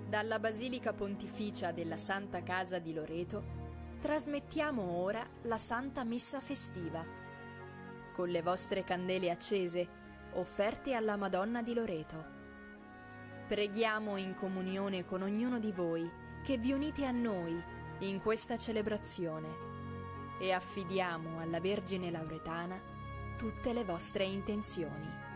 Dalla Basilica Pontificia della Santa Casa di Loreto trasmettiamo ora la Santa Messa festiva. Con le vostre candele accese, offerte alla Madonna di Loreto. Preghiamo in comunione con ognuno di voi che vi unite a noi in questa celebrazione e affidiamo alla Vergine Lauretana tutte le vostre intenzioni.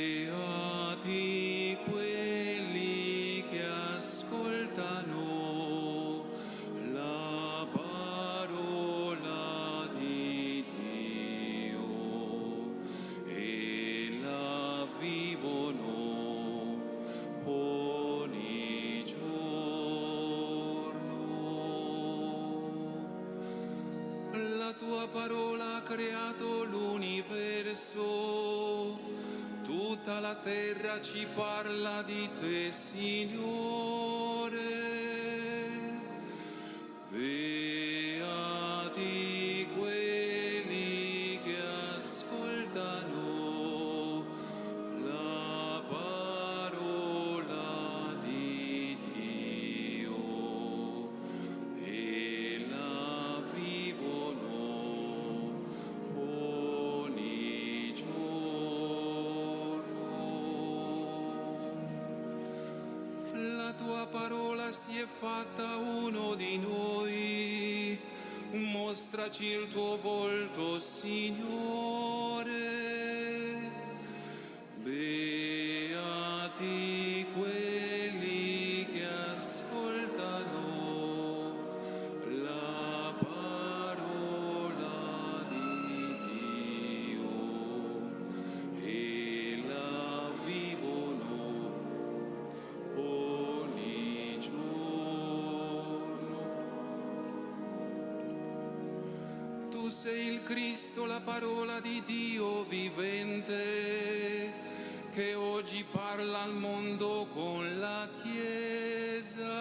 Beati quelli che ascoltano la parola di Dio e la vivono ogni giorno. La tua parola ha creato l'universo. Tutta la terra ci parla di te, Signore. Beati quelli che ascoltano la parola di Dio e la vivono ogni giorno. La tua parola si è fatta uno di noi, mostraci il tuo volto, Signore. Beati quelli che ascoltano la parola di Dio e la vivono ogni giorno. Tu sei il Cristo, la parola di Dio vivente, che oggi parla al mondo con la Chiesa.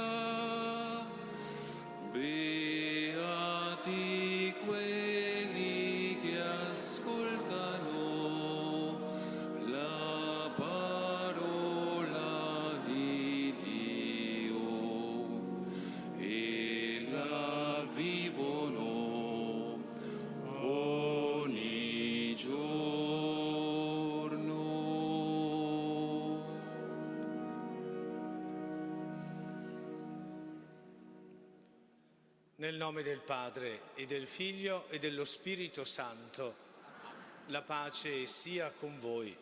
Beati quelli che ascoltano la parola di Dio e la vivono ogni giorno. Nel nome del Padre e del Figlio e dello Spirito Santo, la pace sia con voi.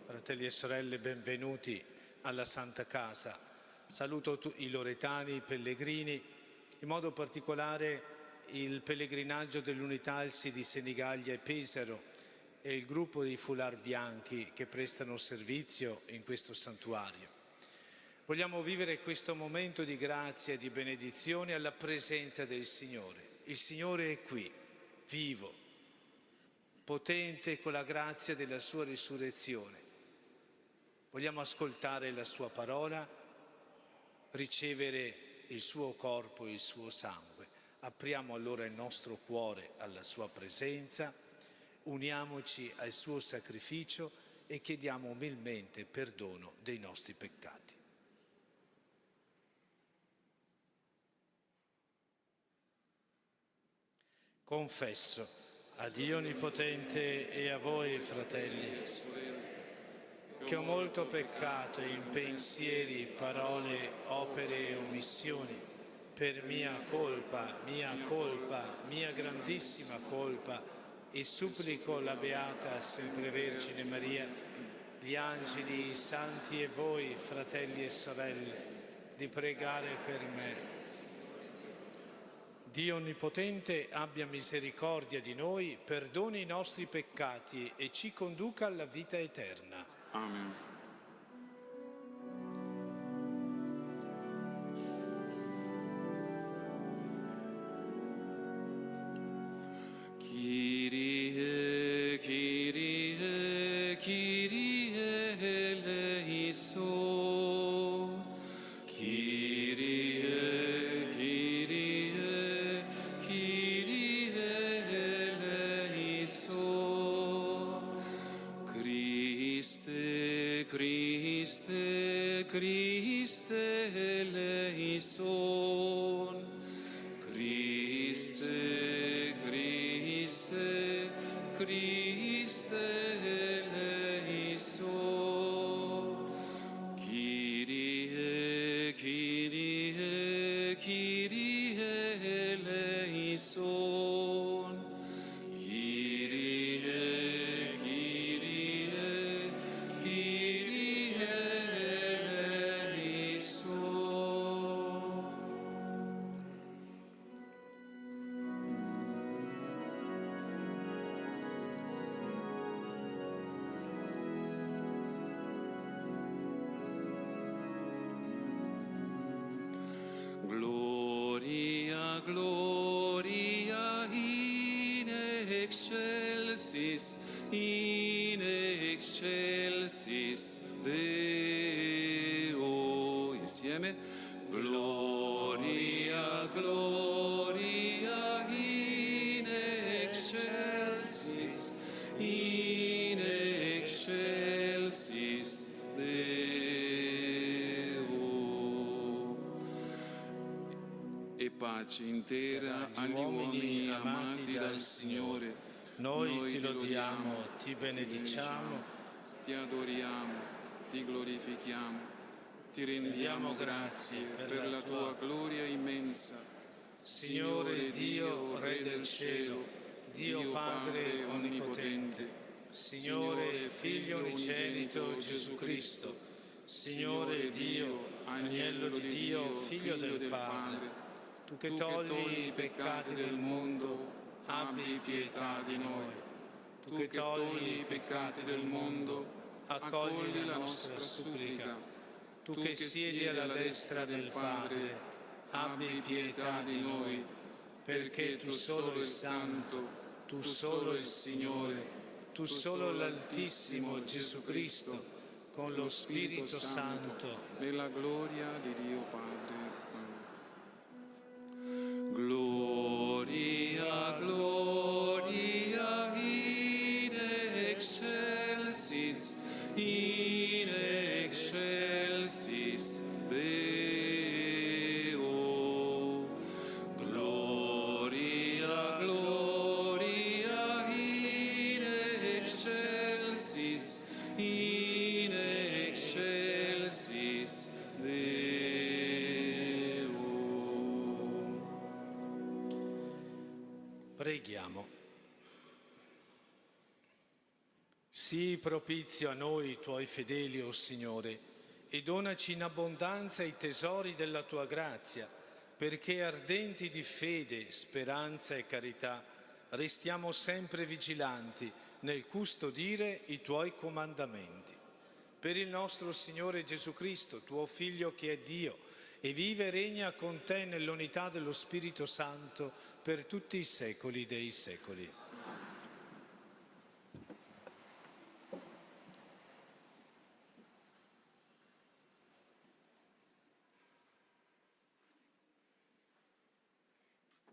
Fratelli e sorelle, benvenuti alla Santa Casa. Saluto i loretani, i pellegrini, in modo particolare il pellegrinaggio dell'Unità Alsi di Senigallia e Pesaro e il gruppo dei foulard bianchi che prestano servizio in questo santuario. Vogliamo vivere questo momento di grazia e di benedizione alla presenza del Signore. Il Signore è qui, vivo, potente con la grazia della sua risurrezione. Vogliamo ascoltare la sua parola, ricevere il suo corpo e il suo sangue. Apriamo allora il nostro cuore alla sua presenza, uniamoci al suo sacrificio e chiediamo umilmente perdono dei nostri peccati. Confesso a Dio Onnipotente e a voi, fratelli, che ho molto peccato in pensieri, parole, opere e omissioni, per mia colpa, mia grandissima colpa, e supplico la Beata Sempre Vergine Maria, gli angeli, i santi e voi, fratelli e sorelle, di pregare per me. Dio Onnipotente abbia misericordia di noi, perdoni i nostri peccati e ci conduca alla vita eterna. Amen. Kyrie, Kyrie, Kyrie eleison. Kyrie, Kyrie, Kyrie eleison. Christe, Christe, Christe eleison. Christe, Christe, Christe eleison. Kyrie, Kyrie, Kyrie eleison. Kyrie, Kyrie, Kyrie eleison. Gloria, gloria in excelsis Deo. Insieme. Gloria, gloria in excelsis Deo. E pace intera agli uomini amati dal Signore. Noi ti lodiamo, ti benediciamo, ti adoriamo, ti glorifichiamo, ti rendiamo grazie per la tua gloria immensa. Signore Dio, Re del cielo, Dio Padre onnipotente, Signore Figlio unigenito Gesù Cristo, Signore Dio, Agnello di Dio, Figlio del Padre, tu che togli i peccati del mondo, abbi pietà di noi. Tu che togli i peccati del mondo, accogli la nostra supplica. Tu che siedi alla destra del Padre, abbi pietà di noi, perché tu solo il Santo, tu solo il Signore, tu solo l'Altissimo Gesù Cristo, con lo Spirito Santo, nella gloria di Dio Padre. Gloria, gloria in excelsis Deo. Gloria, gloria in excelsis Deo. Preghiamo. Sii propizio a noi, tuoi fedeli, o Signore, e donaci in abbondanza i tesori della tua grazia, perché ardenti di fede, speranza e carità, restiamo sempre vigilanti nel custodire i tuoi comandamenti. Per il nostro Signore Gesù Cristo, tuo Figlio che è Dio, e vive e regna con te nell'unità dello Spirito Santo per tutti i secoli dei secoli.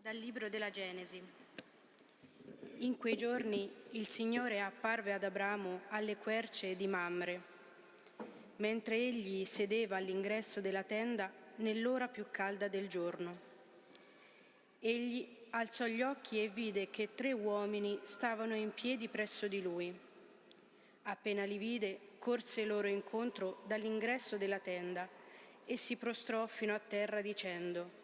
Dal libro della Genesi. In quei giorni il Signore apparve ad Abramo alle querce di Mamre, mentre egli sedeva all'ingresso della tenda nell'ora più calda del giorno. Egli alzò gli occhi e vide che 3 uomini stavano in piedi presso di lui. Appena li vide, corse loro incontro dall'ingresso della tenda e si prostrò fino a terra dicendo: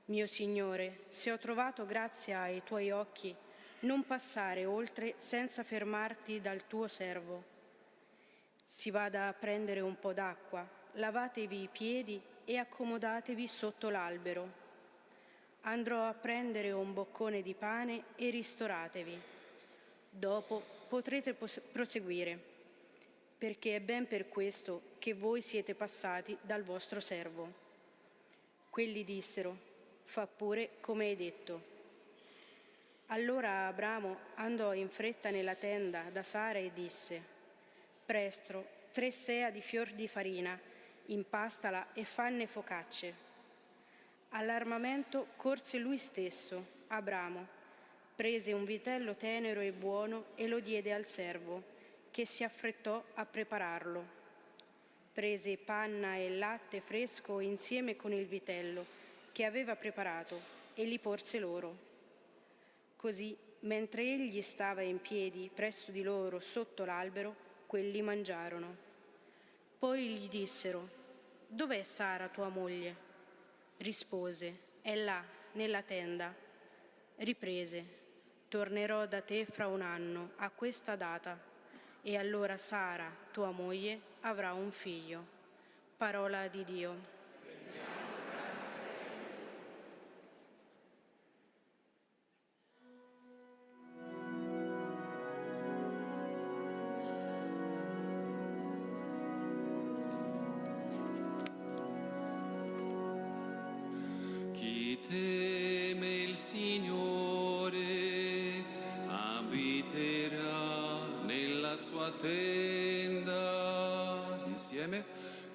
«Mio Signore, se ho trovato grazia ai tuoi occhi, non passare oltre senza fermarti dal tuo servo. Si vada a prendere un po' d'acqua, lavatevi i piedi e accomodatevi sotto l'albero». andrò a prendere un boccone di pane e ristoratevi. Dopo potrete proseguire, perché è ben per questo che voi siete passati dal vostro servo. Quelli dissero: fa pure come hai detto. Allora Abramo andò in fretta nella tenda da Sara e disse: presto, 3 sea di fior di farina, impastala e fanne focacce. All'armamento corse lui stesso, Abramo, prese un vitello tenero e buono e lo diede al servo, che si affrettò a prepararlo. Prese panna e latte fresco insieme con il vitello che aveva preparato e li porse loro. Così, mentre egli stava in piedi presso di loro sotto l'albero, quelli mangiarono. Poi gli dissero: dov'è Sara tua moglie? Rispose: è là, nella tenda. Riprese: tornerò da te fra 1 anno, a questa data, e allora Sara, tua moglie, avrà un figlio. Parola di Dio. Chi teme il Signore abiterà nella sua tenda. Insieme.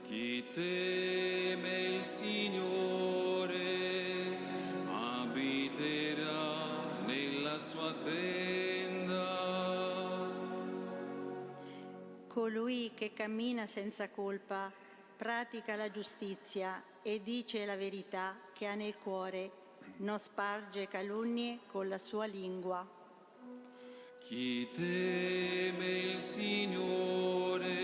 Chi teme il Signore abiterà nella sua tenda. Colui che cammina senza colpa, pratica la giustizia e dice la verità che ha nel cuore, non sparge calunnie con la sua lingua. Chi teme il Signore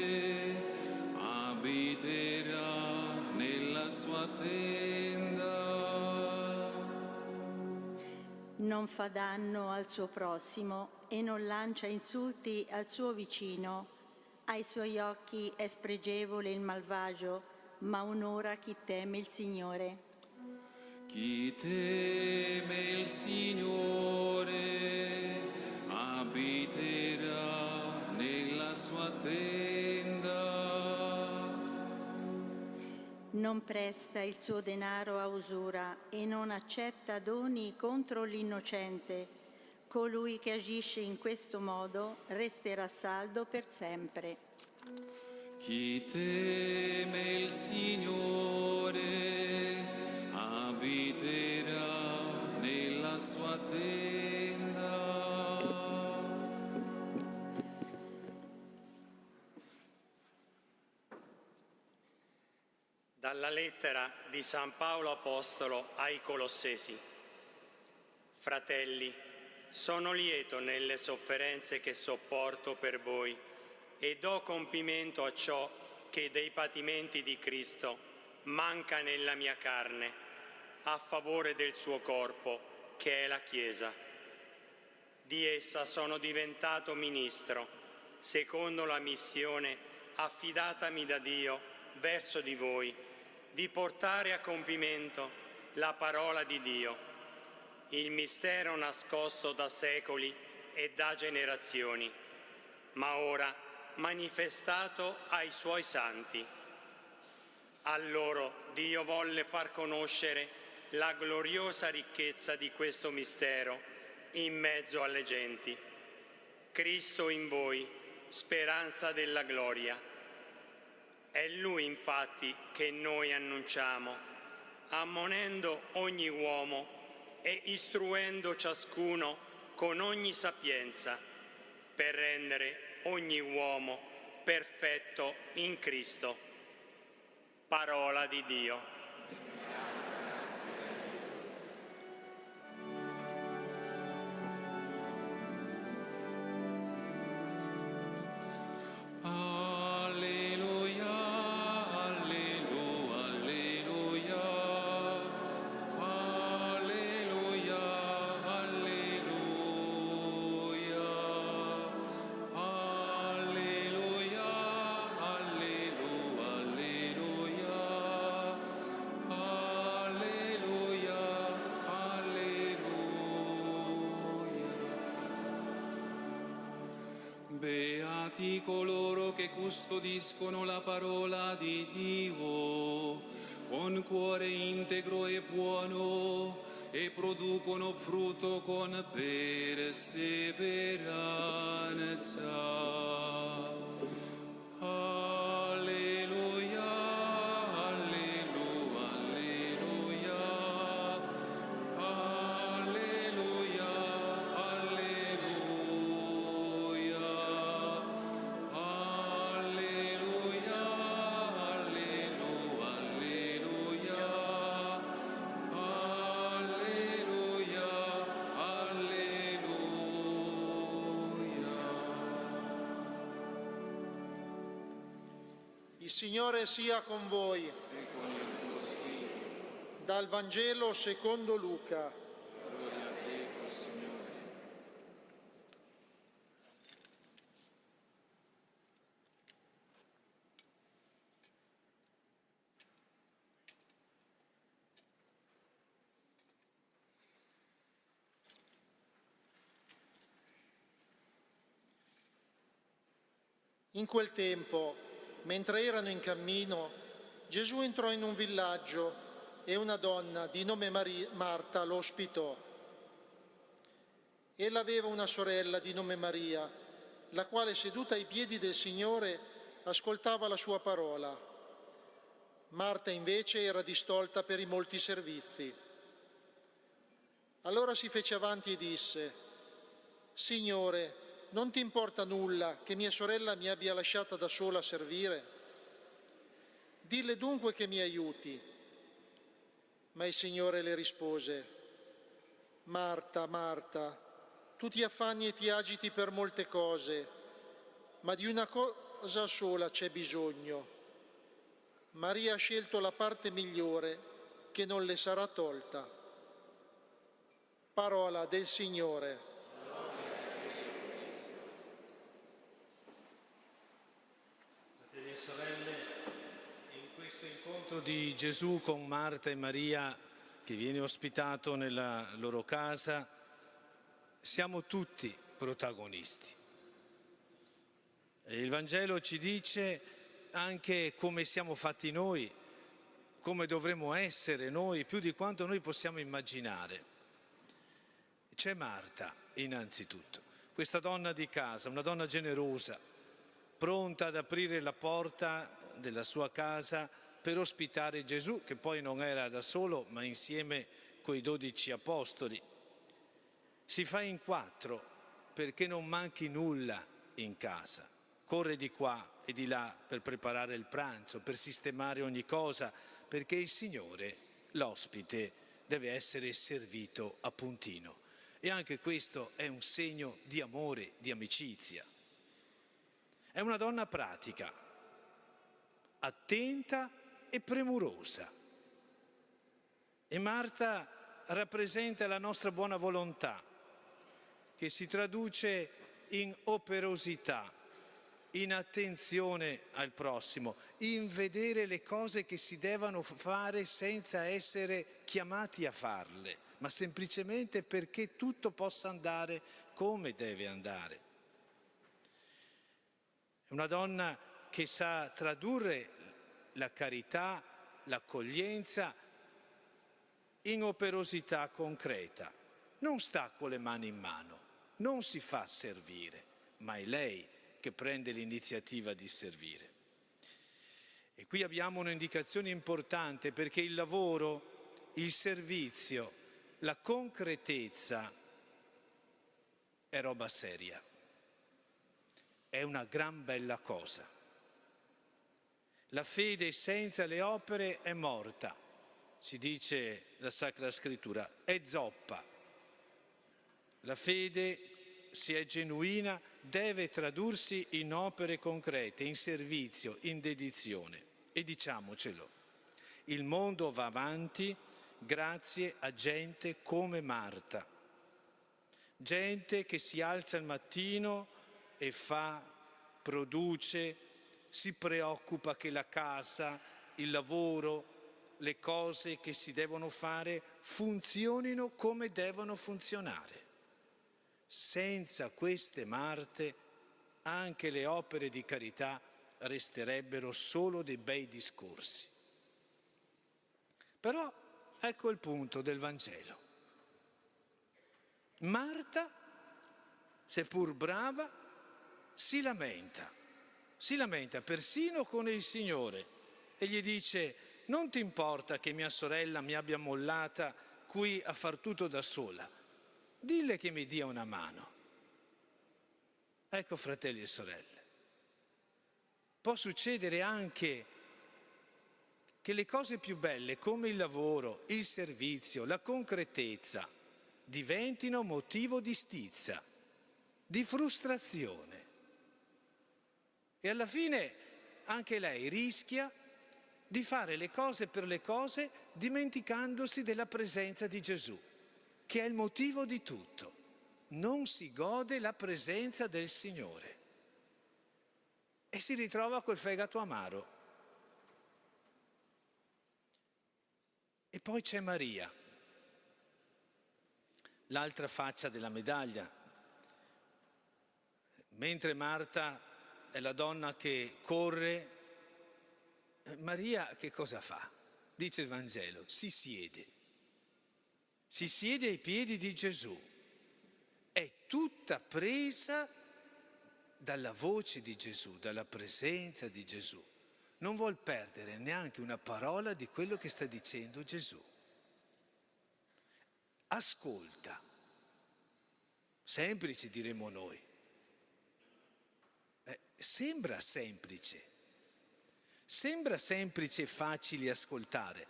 abiterà nella sua tenda. Non fa danno al suo prossimo e non lancia insulti al suo vicino. Ai suoi occhi è spregevole il malvagio, ma onora chi teme il Signore. Chi teme il Signore abiterà nella sua tenda. Non presta il suo denaro a usura e non accetta doni contro l'innocente. Colui che agisce in questo modo resterà saldo per sempre. Chi teme il Signore abiterà nella sua tenda. Dalla lettera di San Paolo Apostolo ai Colossesi. Fratelli, sono lieto nelle sofferenze che sopporto per voi e do compimento a ciò che dei patimenti di Cristo manca nella mia carne, a favore del suo corpo, che è la Chiesa. Di essa sono diventato ministro, secondo la missione affidatami da Dio verso di voi, di portare a compimento la parola di Dio, il mistero nascosto da secoli e da generazioni, ma ora manifestato ai suoi santi. A loro Dio volle far conoscere la gloriosa ricchezza di questo mistero in mezzo alle genti. Cristo in voi, speranza della gloria. È Lui infatti che noi annunciamo, ammonendo ogni uomo e istruendo ciascuno con ogni sapienza, per rendere ogni uomo perfetto in Cristo. Parola di Dio. beati coloro che custodiscono la parola di Dio con cuore integro e buono e producono frutto con perseveranza. Alleluia, alleluia, alleluia, alleluia, alleluia, alleluia, alleluia, alleluia, alleluia. Il Signore sia con voi. E con il tuo spirito. Dal Vangelo secondo Luca. Gloria a te, o Signore. In quel tempo, mentre erano in cammino, Gesù entrò in un villaggio e una donna di nome Marta lo ospitò. Ella aveva una sorella di nome Maria, la quale seduta ai piedi del Signore ascoltava la sua parola. Marta invece era distolta per i molti servizi. Allora si fece avanti e disse: Signore, non ti importa nulla che mia sorella mi abbia lasciata da sola a servire? Dille dunque che mi aiuti. Ma il Signore le rispose: Marta, Marta, tu ti affanni e ti agiti per molte cose, ma di una cosa sola c'è bisogno. Maria ha scelto la parte migliore che non le sarà tolta. Parola del Signore. Fratelli e sorelle, in questo incontro di Gesù con Marta e Maria, che viene ospitato nella loro casa, siamo tutti protagonisti. E il Vangelo ci dice anche come siamo fatti noi, come dovremmo essere noi, più di quanto noi possiamo immaginare. C'è Marta, innanzitutto, questa donna di casa, una donna generosa, pronta ad aprire la porta della sua casa per ospitare Gesù, che poi non era da solo, ma insieme coi 12 apostoli. Si fa in 4 perché non manchi nulla in casa. Corre di qua e di là per preparare il pranzo, per sistemare ogni cosa, perché il Signore, l'ospite, deve essere servito a puntino. E anche questo è un segno di amore, di amicizia. È una donna pratica, attenta e premurosa. E Marta rappresenta la nostra buona volontà, che si traduce in operosità, in attenzione al prossimo, in vedere le cose che si devono fare senza essere chiamati a farle, ma semplicemente perché tutto possa andare come deve andare. È una donna che sa tradurre la carità, l'accoglienza in operosità concreta. Non sta con le mani in mano, non si fa servire, ma è lei che prende l'iniziativa di servire. E qui abbiamo un'indicazione importante, perché il lavoro, il servizio, la concretezza è roba seria. È una gran bella cosa. La fede senza le opere è morta, ci dice la Sacra Scrittura, è zoppa. La fede, se è genuina, deve tradursi in opere concrete, in servizio, in dedizione. E diciamocelo, il mondo va avanti grazie a gente come Marta. Gente che si alza il mattino e fa, produce, si preoccupa che la casa, il lavoro, le cose che si devono fare funzionino come devono funzionare. Senza queste Marte anche le opere di carità resterebbero solo dei bei discorsi. Però ecco il punto del Vangelo. Marta, seppur brava, si lamenta persino con il Signore e gli dice: non ti importa che mia sorella mi abbia mollata qui a far tutto da sola, dille che mi dia una mano. Ecco, fratelli e sorelle, può succedere anche che le cose più belle come il lavoro, il servizio, la concretezza diventino motivo di stizza, di frustrazione. E alla fine anche lei rischia di fare le cose per le cose dimenticandosi della presenza di Gesù, che è il motivo di tutto. Non si gode la presenza del Signore e si ritrova col fegato amaro. E poi c'è Maria, l'altra faccia della medaglia. Mentre Marta è la donna che corre, Maria che cosa fa? Dice il Vangelo, si siede ai piedi di Gesù, è tutta presa dalla voce di Gesù, dalla presenza di Gesù. Non vuol perdere neanche una parola di quello che sta dicendo Gesù. Ascolta. Semplice, diremmo noi. Sembra semplice e facile ascoltare,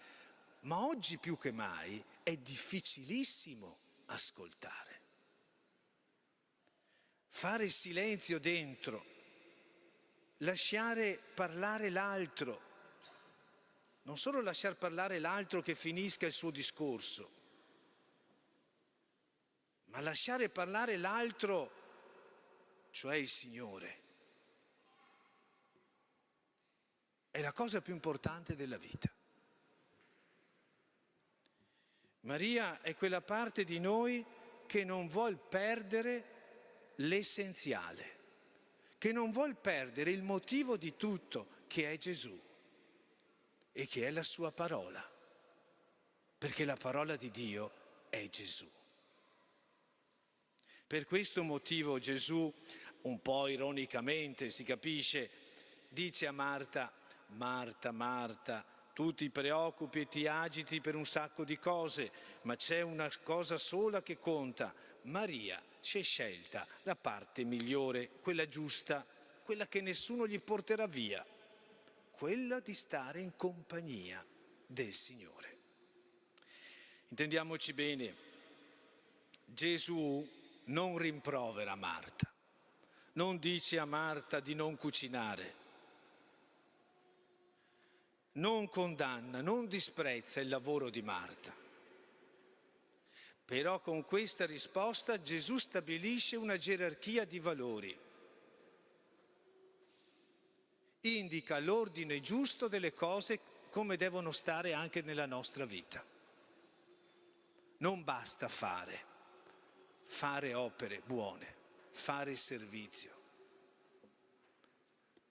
ma oggi più che mai è difficilissimo ascoltare. Fare silenzio dentro, lasciare parlare l'altro, non solo lasciar parlare l'altro che finisca il suo discorso, ma lasciare parlare l'altro, cioè il Signore. È la cosa più importante della vita. Maria è quella parte di noi che non vuol perdere l'essenziale, che non vuol perdere il motivo di tutto, che è Gesù e che è la sua parola, perché la parola di Dio è Gesù. Per questo motivo Gesù, un po' ironicamente, si capisce, dice a Marta: Marta, Marta, tu ti preoccupi e ti agiti per un sacco di cose, ma c'è una cosa sola che conta. Maria si è scelta la parte migliore, quella giusta, quella che nessuno gli porterà via, quella di stare in compagnia del Signore. Intendiamoci bene, Gesù non rimprovera Marta, non dice a Marta di non cucinare, non condanna, non disprezza il lavoro di Marta. Però con questa risposta Gesù stabilisce una gerarchia di valori, indica l'ordine giusto delle cose come devono stare anche nella nostra vita. Non basta fare opere buone, fare servizio.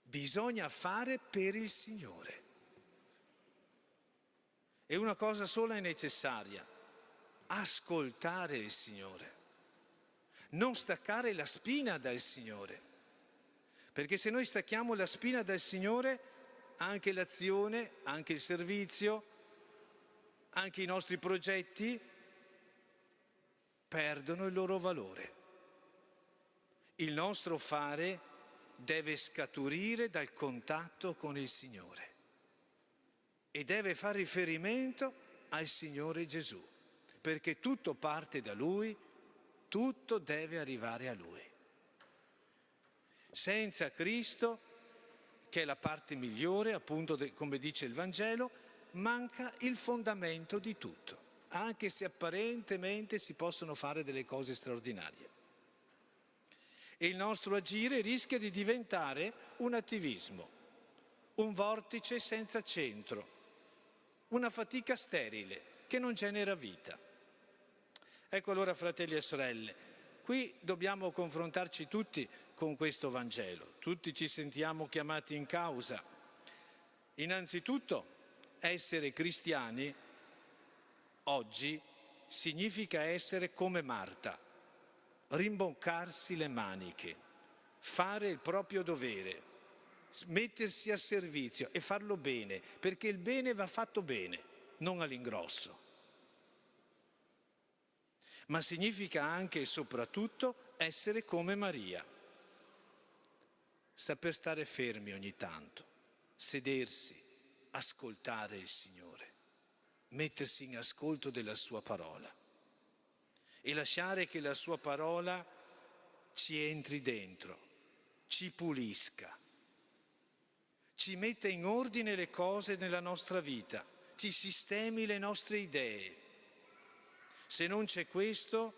Bisogna fare per il Signore. E una cosa sola è necessaria: ascoltare il Signore, non staccare la spina dal Signore, perché se noi stacchiamo la spina dal Signore, anche l'azione, anche il servizio, anche i nostri progetti perdono il loro valore. Il nostro fare deve scaturire dal contatto con il Signore e deve fare riferimento al Signore Gesù, perché tutto parte da Lui, tutto deve arrivare a Lui. Senza Cristo, che è la parte migliore, appunto come dice il Vangelo, manca il fondamento di tutto, anche se apparentemente si possono fare delle cose straordinarie. E il nostro agire rischia di diventare un attivismo, un vortice senza centro, una fatica sterile che non genera vita. Ecco allora, fratelli e sorelle, Qui dobbiamo confrontarci tutti con questo Vangelo, tutti ci sentiamo chiamati in causa. Innanzitutto, essere cristiani oggi significa essere come Marta, rimboccarsi le maniche, fare il proprio dovere, mettersi a servizio e farlo bene, perché il bene va fatto bene, non all'ingrosso. Ma significa anche e soprattutto essere come Maria, saper stare fermi ogni tanto, sedersi, ascoltare il Signore, mettersi in ascolto della sua parola e lasciare che la sua parola ci entri dentro, ci pulisca, ci metta in ordine le cose nella nostra vita, ci sistemi le nostre idee. Se non c'è questo,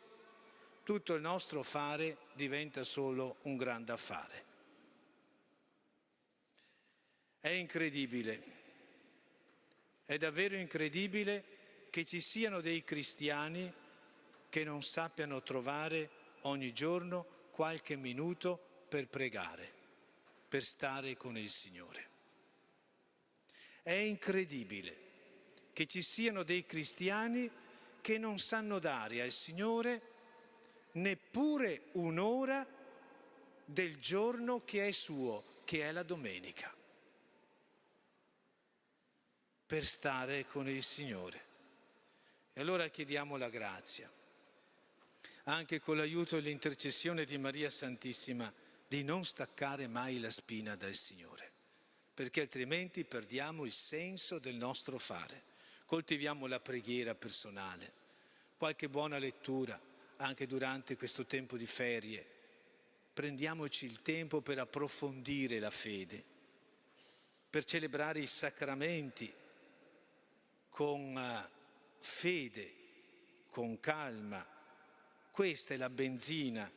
tutto il nostro fare diventa solo un grande affare. È incredibile, è davvero incredibile che ci siano dei cristiani che non sappiano trovare ogni giorno qualche minuto per pregare, per stare con il Signore. È incredibile che ci siano dei cristiani che non sanno dare al Signore neppure un'ora del giorno che è suo, che è la domenica, per stare con il Signore. E allora chiediamo la grazia, anche con l'aiuto e l'intercessione di Maria Santissima, di non staccare mai la spina dal Signore, perché altrimenti perdiamo il senso del nostro fare. Coltiviamo la preghiera personale, qualche buona lettura anche durante questo tempo di ferie. Prendiamoci il tempo per approfondire la fede, per celebrare i sacramenti con fede, con calma. Questa è la benzina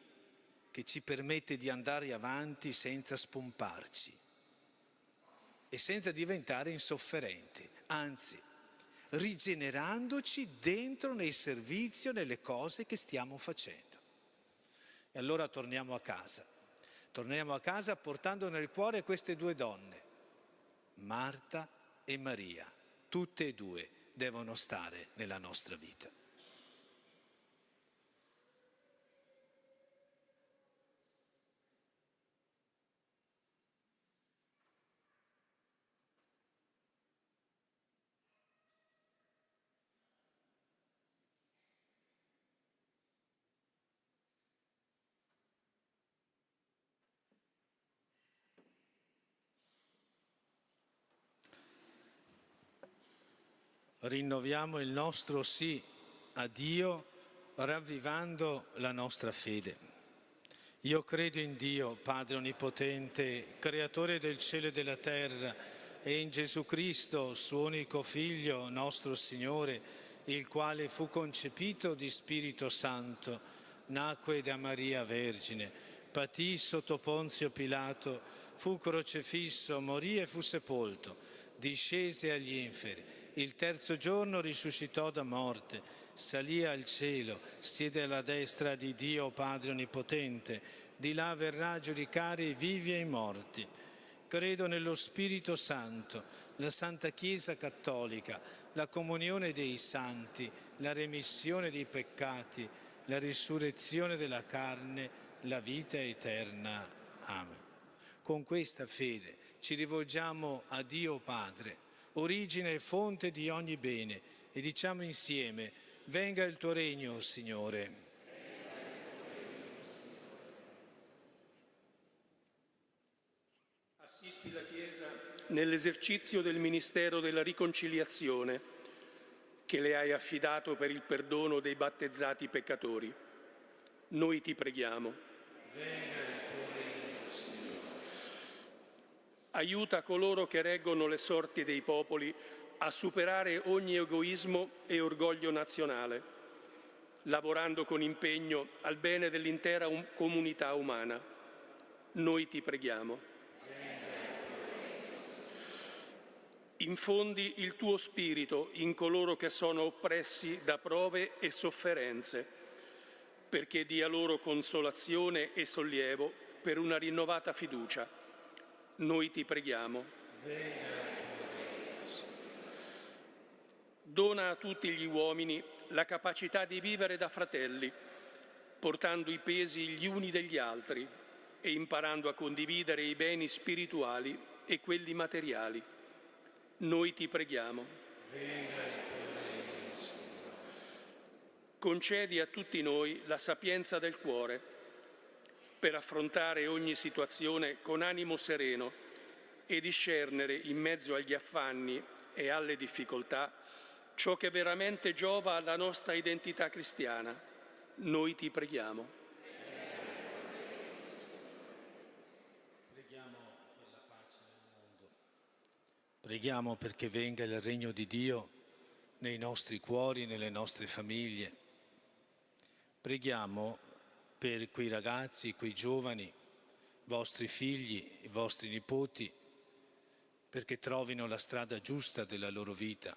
che ci permette di andare avanti senza spomparci e senza diventare insofferenti, anzi rigenerandoci dentro nel servizio, nelle cose che stiamo facendo. E allora torniamo a casa portando nel cuore queste due donne, Marta e Maria, tutte e due devono stare nella nostra vita. Rinnoviamo il nostro sì a Dio ravvivando la nostra fede. Io credo in Dio, Padre Onnipotente, Creatore del cielo e della terra, e in Gesù Cristo, suo unico Figlio, nostro Signore, il quale fu concepito di Spirito Santo, nacque da Maria Vergine, patì sotto Ponzio Pilato, fu crocefisso, morì e fu sepolto, discese agli inferi. Il terzo giorno risuscitò da morte, salì al cielo, siede alla destra di Dio Padre Onnipotente, di là verrà a giudicare i vivi e i morti. Credo nello Spirito Santo, la Santa Chiesa Cattolica, la comunione dei santi, la remissione dei peccati, la risurrezione della carne, la vita eterna. Amen. Con questa fede ci rivolgiamo a Dio Padre, origine e fonte di ogni bene, e diciamo insieme: venga il tuo regno, Signore. Assisti la Chiesa nell'esercizio del ministero della riconciliazione che le hai affidato per il perdono dei battezzati peccatori. Noi ti preghiamo. Venga il tuo regno, Signore. Aiuta coloro che reggono le sorti dei popoli a superare ogni egoismo e orgoglio nazionale, lavorando con impegno al bene dell'intera comunità umana. Noi ti preghiamo. Infondi il tuo spirito in coloro che sono oppressi da prove e sofferenze. perché dia loro consolazione e sollievo per una rinnovata fiducia. Noi ti preghiamo. Dona a tutti gli uomini la capacità di vivere da fratelli, portando i pesi gli uni degli altri e imparando a condividere i beni spirituali e quelli materiali. Noi ti preghiamo. Concedi a tutti noi la sapienza del cuore per affrontare ogni situazione con animo sereno e discernere in mezzo agli affanni e alle difficoltà ciò che veramente giova alla nostra identità cristiana. Noi ti preghiamo. Preghiamo per la pace nel mondo. Preghiamo perché venga il regno di Dio nei nostri cuori, nelle nostre famiglie. Preghiamo per quei ragazzi, quei giovani, vostri figli, i vostri nipoti, perché trovino la strada giusta della loro vita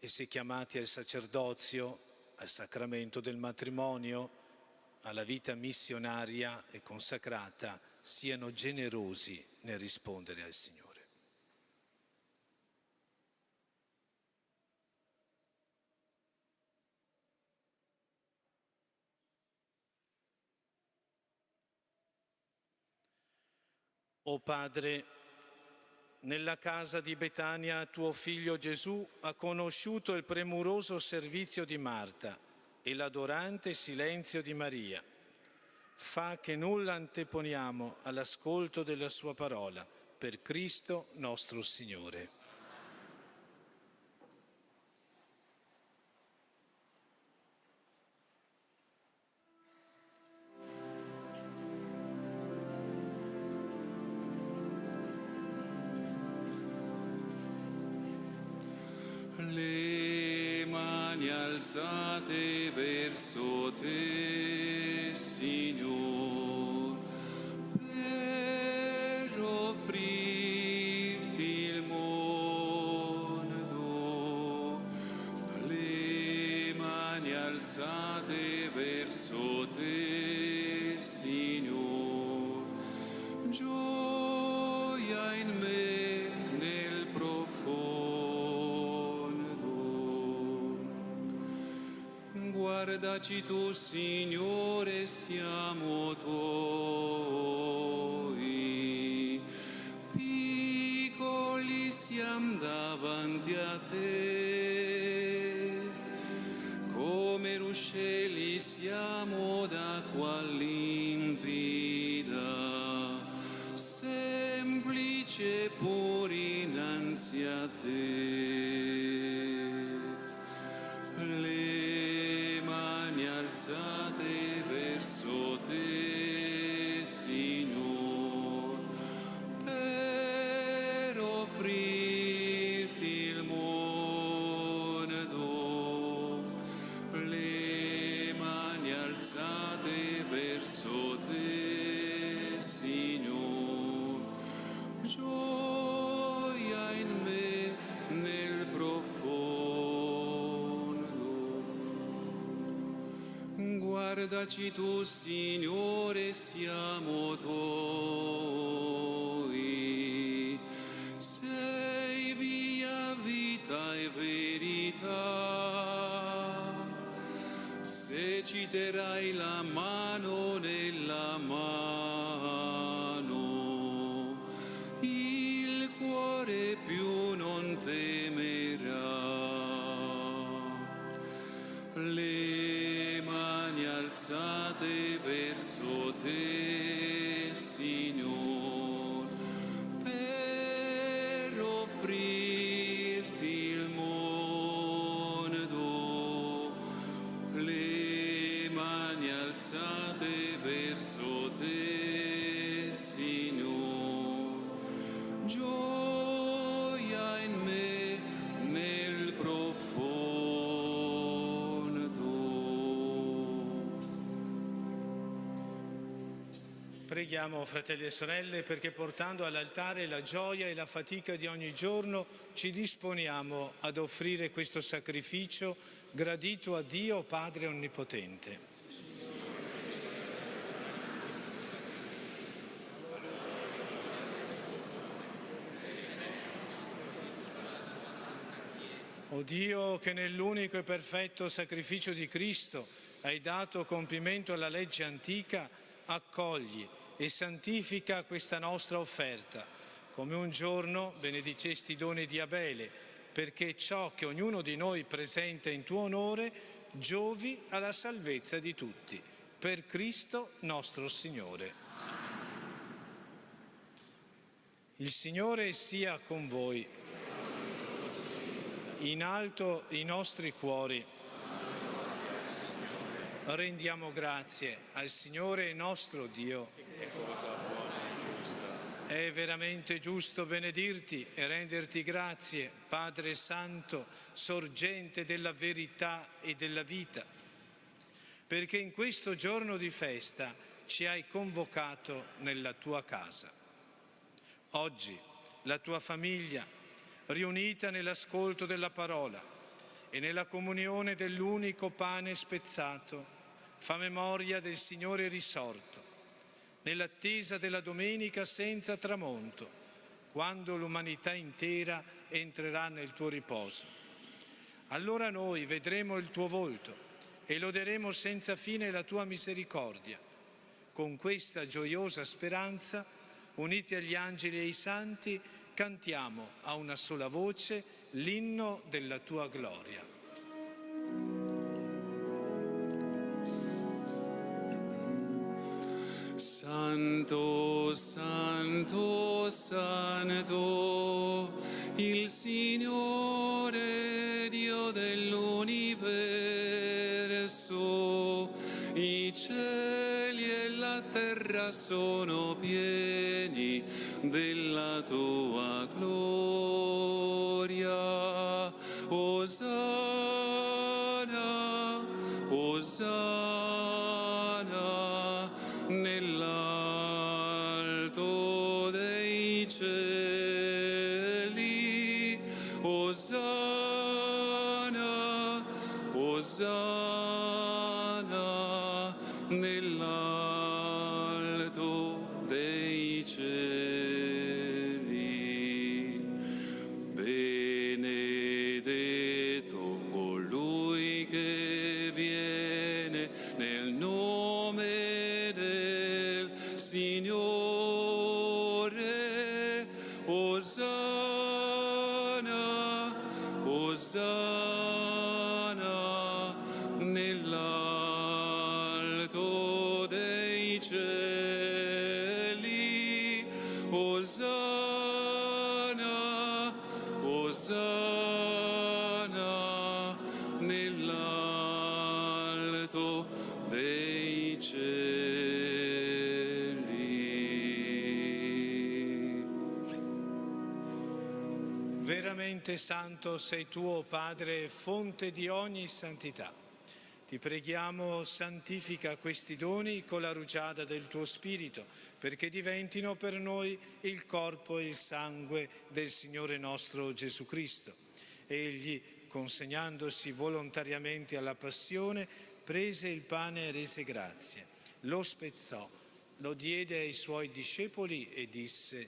e se chiamati al sacerdozio, al sacramento del matrimonio, alla vita missionaria e consacrata, siano generosi nel rispondere al Signore. O Padre, nella casa di Betania tuo figlio Gesù ha conosciuto il premuroso servizio di Marta e l'adorante silenzio di Maria. Fa che nulla anteponiamo all'ascolto della sua parola, per Cristo nostro Signore. Le mani alzate verso te, Signor, per offrirti il mondo. Le mani alzate verso te, Signor, gioia in me nel profondo. Guardaci tu, Signore, siamo tuoi, piccoli siamo davanti a te, come ruscelli siamo d'acqua limpida, semplice pur innanzi a te. Alzate verso te, Signor, per offrirti il mondo. Le mani alzate verso te, Signor, gioia in me nel profondo. Guardaci tu, Signore, siamo tuoi. Sei via, vita e verità. Se ci terrai la mano nella mano, il cuore più non temerà. Le mani alzate verso te, Signor, per offrirti il mondo. Le mani alzate verso te, Signor, gioia in me nel profondo. Preghiamo, fratelli e sorelle, perché portando all'altare la gioia e la fatica di ogni giorno ci disponiamo ad offrire questo sacrificio gradito a Dio Padre Onnipotente. O Dio, che nell'unico e perfetto sacrificio di Cristo hai dato compimento alla legge antica, accogli e santifica questa nostra offerta, come un giorno benedicesti i doni di Abele, perché ciò che ognuno di noi presenta in tuo onore giovi alla salvezza di tutti. Per Cristo nostro Signore. Il Signore sia con voi. In alto i nostri cuori. Rendiamo grazie al Signore nostro Dio. È veramente giusto benedirti e renderti grazie, Padre Santo, sorgente della verità e della vita, perché in questo giorno di festa ci hai convocato nella tua casa. Oggi la tua famiglia, riunita nell'ascolto della parola e nella comunione dell'unico pane spezzato, fa memoria del Signore risorto, nell'attesa della domenica senza tramonto, quando l'umanità intera entrerà nel tuo riposo. Allora noi vedremo il tuo volto e loderemo senza fine la tua misericordia. Con questa gioiosa speranza, uniti agli angeli e ai santi, cantiamo a una sola voce l'inno della tua gloria. Santo, santo, santo, il Signore Dio dell'universo, i cieli e la terra sono pieni della tua gloria. Osanna, Osanna, nell'alto dei cieli. Osanna, Osanna, nell'alto dei cieli. Benedetto colui che viene nel nome del Signore. Osanna, Osanna, nell'alto dei cieli. Osanna, Osanna, nell'alto dei cieli. Veramente santo sei tu, o Padre, fonte di ogni santità. Ti preghiamo, santifica questi doni con la rugiada del tuo Spirito, perché diventino per noi il corpo e il sangue del Signore nostro Gesù Cristo. Egli, consegnandosi volontariamente alla passione, prese il pane e rese grazie, lo spezzò, lo diede ai suoi discepoli e disse: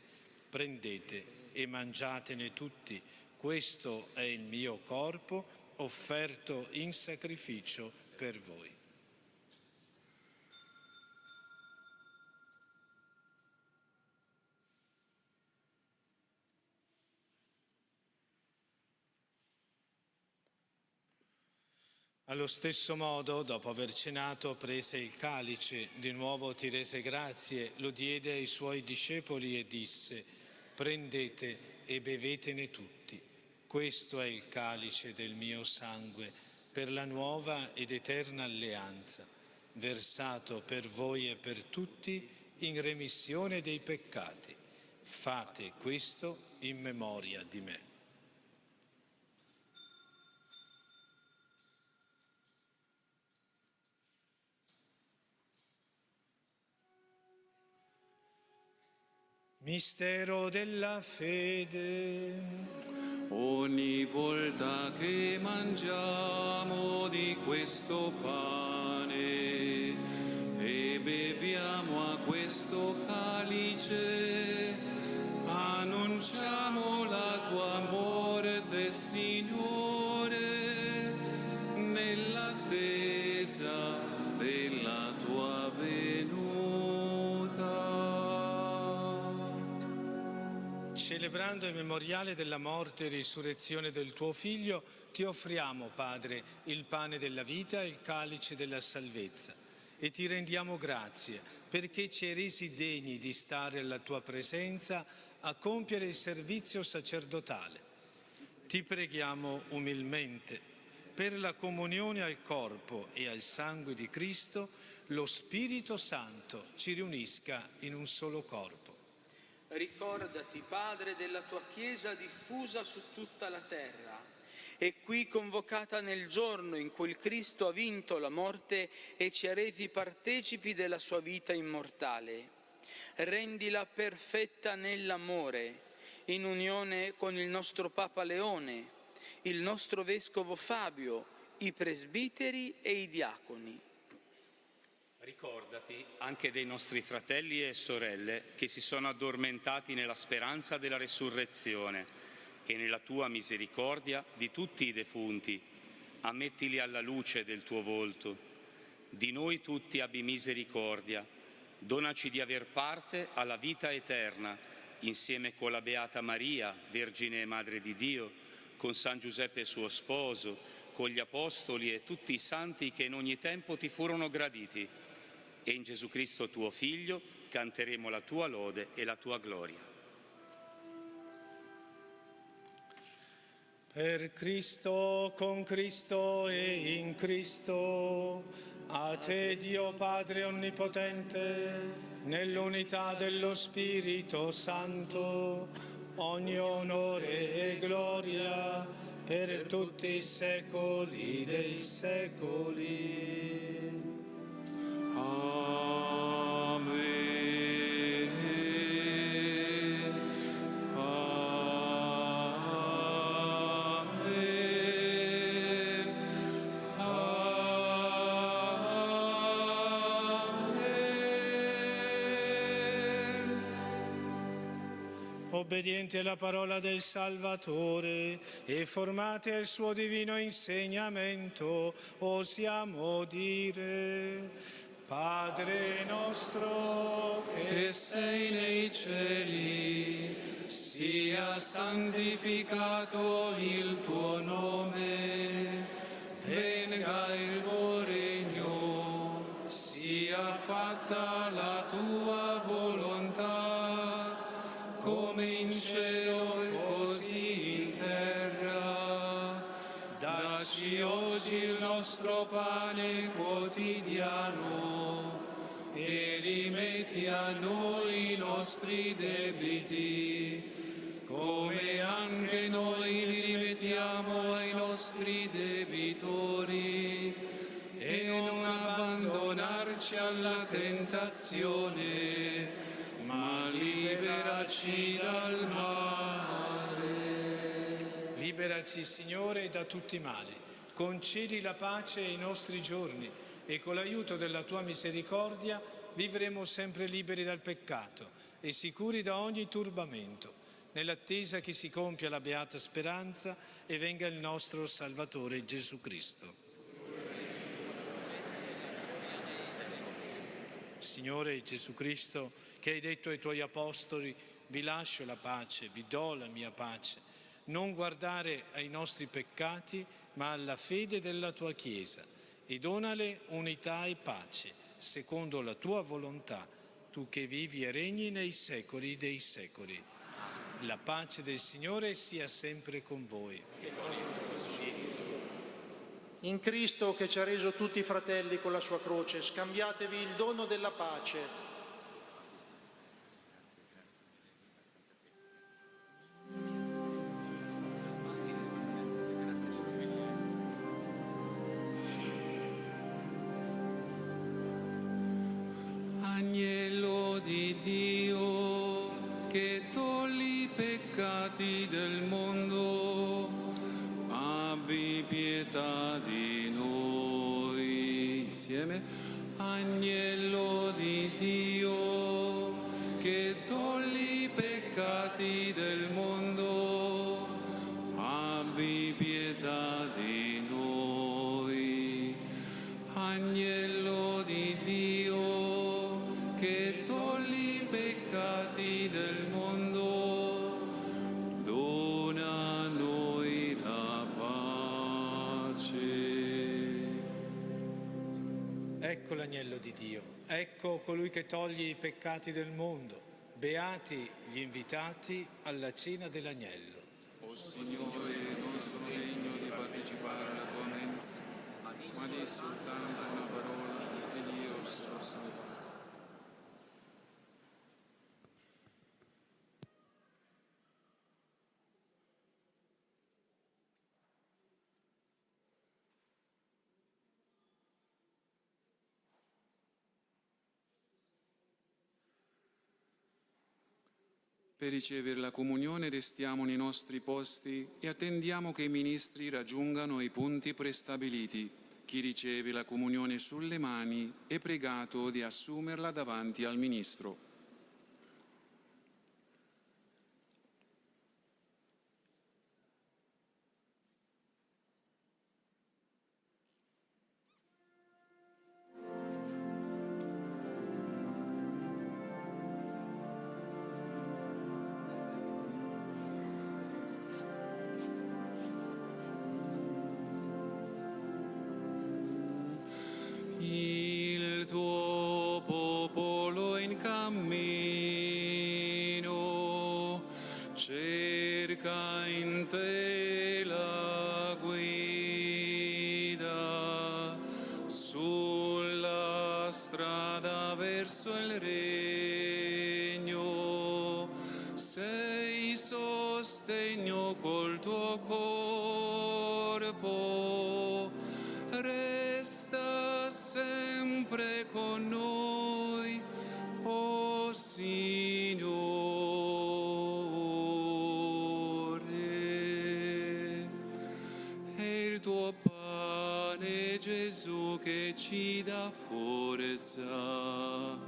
prendete e mangiatene tutti, questo è il mio corpo offerto in sacrificio per voi. Allo stesso modo, dopo aver cenato, prese il calice, di nuovo ti rese grazie, lo diede ai suoi discepoli e disse: prendete e bevetene tutti, questo è il calice del mio sangue, per la nuova ed eterna alleanza, versato per voi e per tutti in remissione dei peccati. Fate questo in memoria di me. Mistero della fede. Ogni volta che mangiamo di questo pane e beviamo a questo calice, annunciamo la tua morte, Signore, celebrando il memoriale della morte e risurrezione del tuo Figlio, ti offriamo, Padre, il pane della vita e il calice della salvezza. E ti rendiamo grazie perché ci hai resi degni di stare alla tua presenza a compiere il servizio sacerdotale. Ti preghiamo umilmente per la comunione al corpo e al sangue di Cristo, lo Spirito Santo ci riunisca in un solo corpo. Ricordati, Padre, della tua Chiesa diffusa su tutta la terra e qui convocata nel giorno in cui il Cristo ha vinto la morte e ci ha resi partecipi della sua vita immortale. Rendila perfetta nell'amore, in unione con il nostro Papa Leone, il nostro Vescovo Fabio, i presbiteri e i diaconi. Ricordati anche dei nostri fratelli e sorelle che si sono addormentati nella speranza della resurrezione e nella tua misericordia di tutti i defunti. Ammettili alla luce del tuo volto. Di noi tutti abbi misericordia. Donaci di aver parte alla vita eterna, insieme con la Beata Maria, Vergine e Madre di Dio, con San Giuseppe suo sposo, con gli Apostoli e tutti i santi che in ogni tempo ti furono graditi. E in Gesù Cristo tuo Figlio canteremo la tua lode e la tua gloria. Per Cristo, con Cristo e in Cristo, a te Dio Padre Onnipotente, nell'unità dello Spirito Santo, ogni onore e gloria per tutti i secoli dei secoli. Obbedienti alla parola del Salvatore e formati al suo divino insegnamento, osiamo dire: Padre nostro che sei nei cieli, sia santificato il tuo nome, venga il tuo regno, sia fatta la tua volontà, come in cielo e così in terra. Dacci oggi il nostro pane quotidiano e rimetti a noi i nostri debiti, come anche noi li rimettiamo ai nostri debitori, e non abbandonarci alla tentazione, ma liberaci dal male. Liberaci, Signore, da tutti i mali. Concedi la pace ai nostri giorni e con l'aiuto della tua misericordia vivremo sempre liberi dal peccato e sicuri da ogni turbamento, nell'attesa che si compia la beata speranza e venga il nostro Salvatore Gesù Cristo. Signore Gesù Cristo, che hai detto ai tuoi apostoli: vi lascio la pace, vi do la mia pace, non guardare ai nostri peccati, ma alla fede della tua Chiesa, e donale unità e pace, secondo la tua volontà, tu che vivi e regni nei secoli dei secoli. La pace del Signore sia sempre con voi. In Cristo, che ci ha reso tutti fratelli con la sua croce, scambiatevi il dono della pace. Agnello di Dio, che togli i peccati del mondo, abbi pietà di noi. Insieme. Agnello di Dio, che togli i peccati del mondo, abbi pietà di noi. Agnello di Dio, che togli i peccati del mondo, Ecco l'agnello di Dio, ecco colui che toglie i peccati del mondo. Beati gli invitati alla cena dell'agnello. O Signore, non sono degno di partecipare alla tua mensa, ma di soltanto una parola ed io sarò salvato. Per ricevere la comunione restiamo nei nostri posti e attendiamo che i ministri raggiungano i punti prestabiliti. Chi riceve la comunione sulle mani è pregato di assumerla davanti al ministro. Il tuo popolo in cammino cerca in te la guida sulla strada verso il regno. Sei sostegno col tuo corpo, resta sempre con noi, o Signore. È il tuo pane, Gesù, che ci dà forza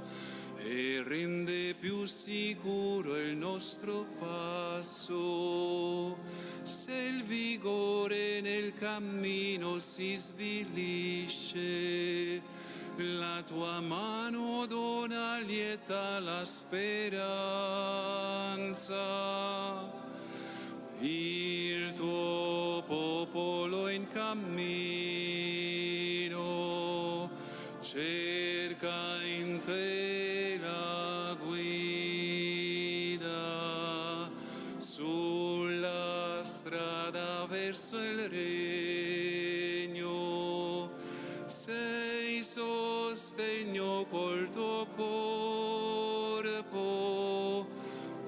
e rende più sicuro il nostro passo. Se il vigore nel cammino si svilisce, la tua mano dona lieta la speranza. Il tuo popolo in cammino cerca in te la guida sulla strada verso il regno. Sei sostegno col tuo corpo,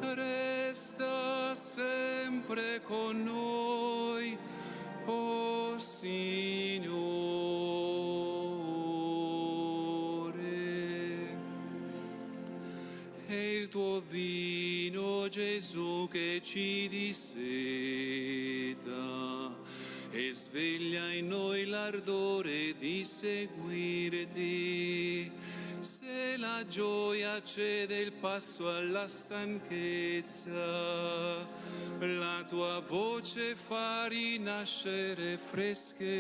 resta sempre con noi, o Signore. È il tuo vino, Gesù, che ci disseta e sveglia in noi l'ardore di seguirti. Se la gioia cede il passo alla stanchezza, la tua voce fa rinascere freschezza.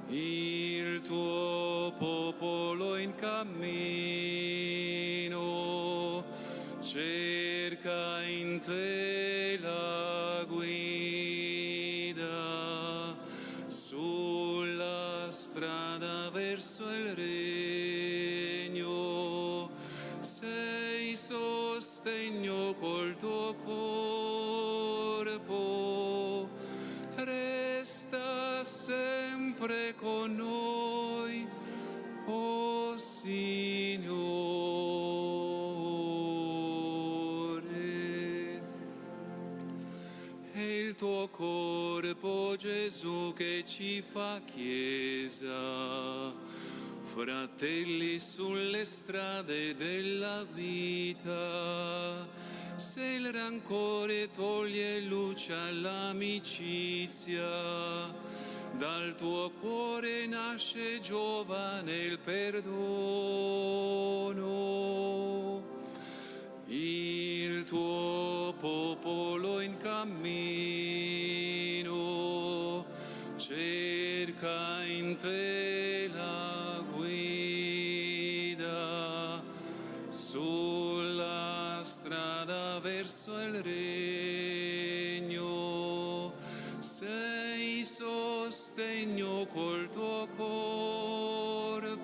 Il tuo popolo in cammino cerca in te la guida sulla strada verso il regno. Sei sostegno col tuo corpo, resta sempre con noi, o Signore. È il tuo corpo, Gesù, che ci fa Chiesa, fratelli sulle strade della vita. Se il rancore toglie luce all'amicizia, dal tuo cuore nasce giovane il perdono. Il tuo popolo in cammino cerca in te la guida sulla strada verso il regno. Sei sostegno col tuo corpo,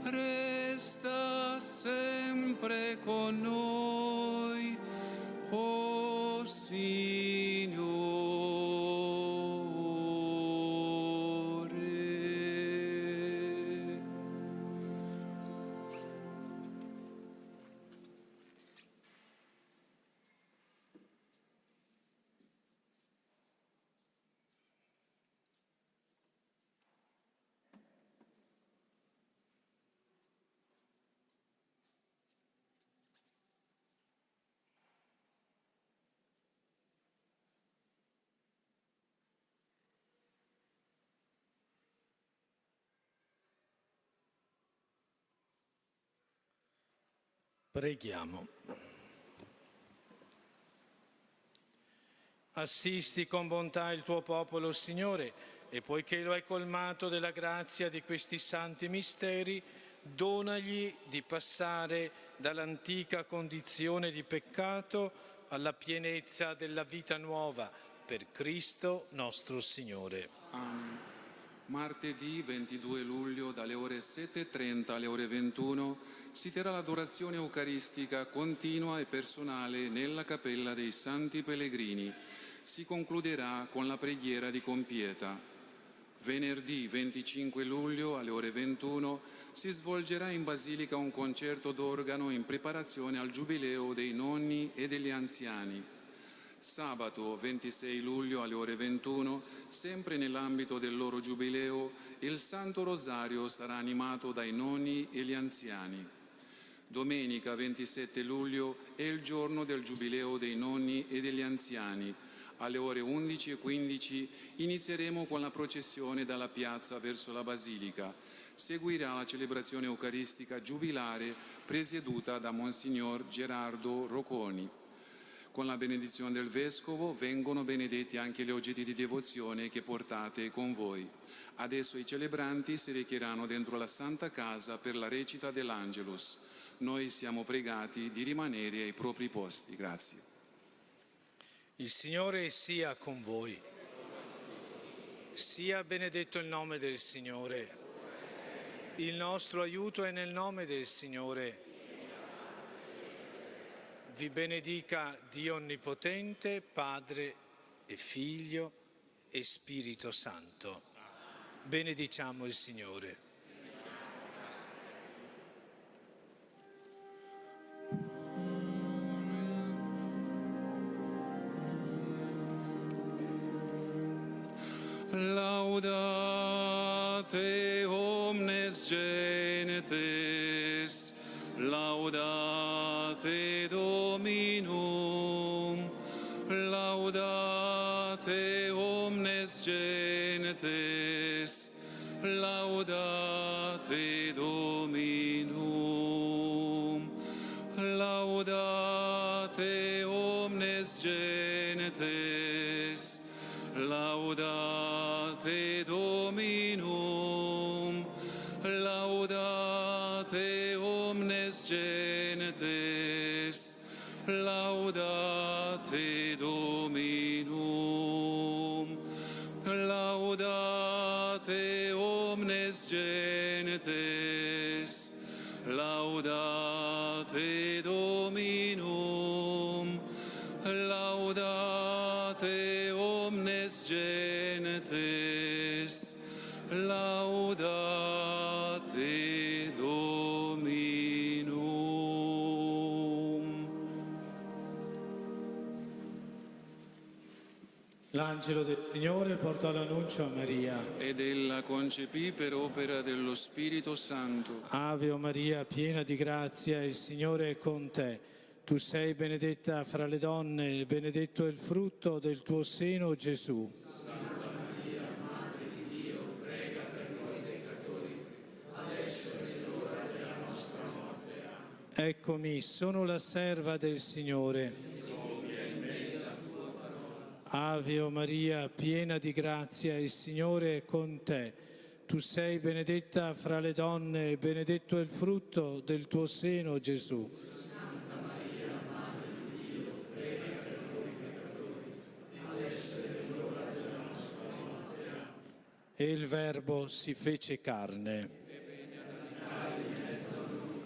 resta sempre con noi, o Signore. Preghiamo. Assisti con bontà il tuo popolo, Signore, e poiché lo hai colmato della grazia di questi santi misteri, donagli di passare dall'antica condizione di peccato alla pienezza della vita nuova, per Cristo nostro Signore. Amen. Martedì 22 luglio dalle ore 7:30 alle ore 21 si terrà l'adorazione eucaristica continua e personale nella Cappella dei Santi Pellegrini. Si concluderà con la preghiera di compieta. Venerdì 25 luglio alle ore 21 si svolgerà in Basilica un concerto d'organo in preparazione al Giubileo dei nonni e degli anziani. Sabato 26 luglio alle ore 21, sempre nell'ambito del loro Giubileo, il Santo Rosario sarà animato dai nonni e gli anziani. Domenica 27 luglio è il giorno del Giubileo dei nonni e degli anziani. Alle ore 11:15 inizieremo con la processione dalla piazza verso la Basilica. Seguirà la celebrazione eucaristica giubilare presieduta da Monsignor Gerardo Rocconi. Con la benedizione del Vescovo vengono benedetti anche gli oggetti di devozione che portate con voi. Adesso i celebranti si recheranno dentro la Santa Casa per la recita dell'Angelus. Noi siamo pregati di rimanere ai propri posti. Grazie. Il Signore sia con voi. Sia benedetto il nome del Signore. Il nostro aiuto è nel nome del Signore. Vi benedica Dio Onnipotente, Padre e Figlio e Spirito Santo. Benediciamo il Signore. Laudate omnes gentes, laudate Dominum, laudate omnes gentes, laudate Dominum, laudate omnes gentes, laudate Dominum, laudate omnes gentes, laudate Dominum, laudate omnes gentes, laudate Dominum, laudate omnes gentes, laudate Dominum. L'angelo del Signore portò l'annuncio a Maria. Ed ella concepì per opera dello Spirito Santo. Ave o Maria, piena di grazia, il Signore è con te. Tu sei benedetta fra le donne, e benedetto è il frutto del tuo seno, Gesù. Santa Maria, Madre di Dio, prega per noi peccatori, adesso è l'ora della nostra morte. Amen. Eccomi, sono la serva del Signore. Compia in me la tua parola. Ave o Maria, piena di grazia, il Signore è con te. Tu sei benedetta fra le donne, e benedetto è il frutto del tuo seno, Gesù. E il Verbo si fece carne.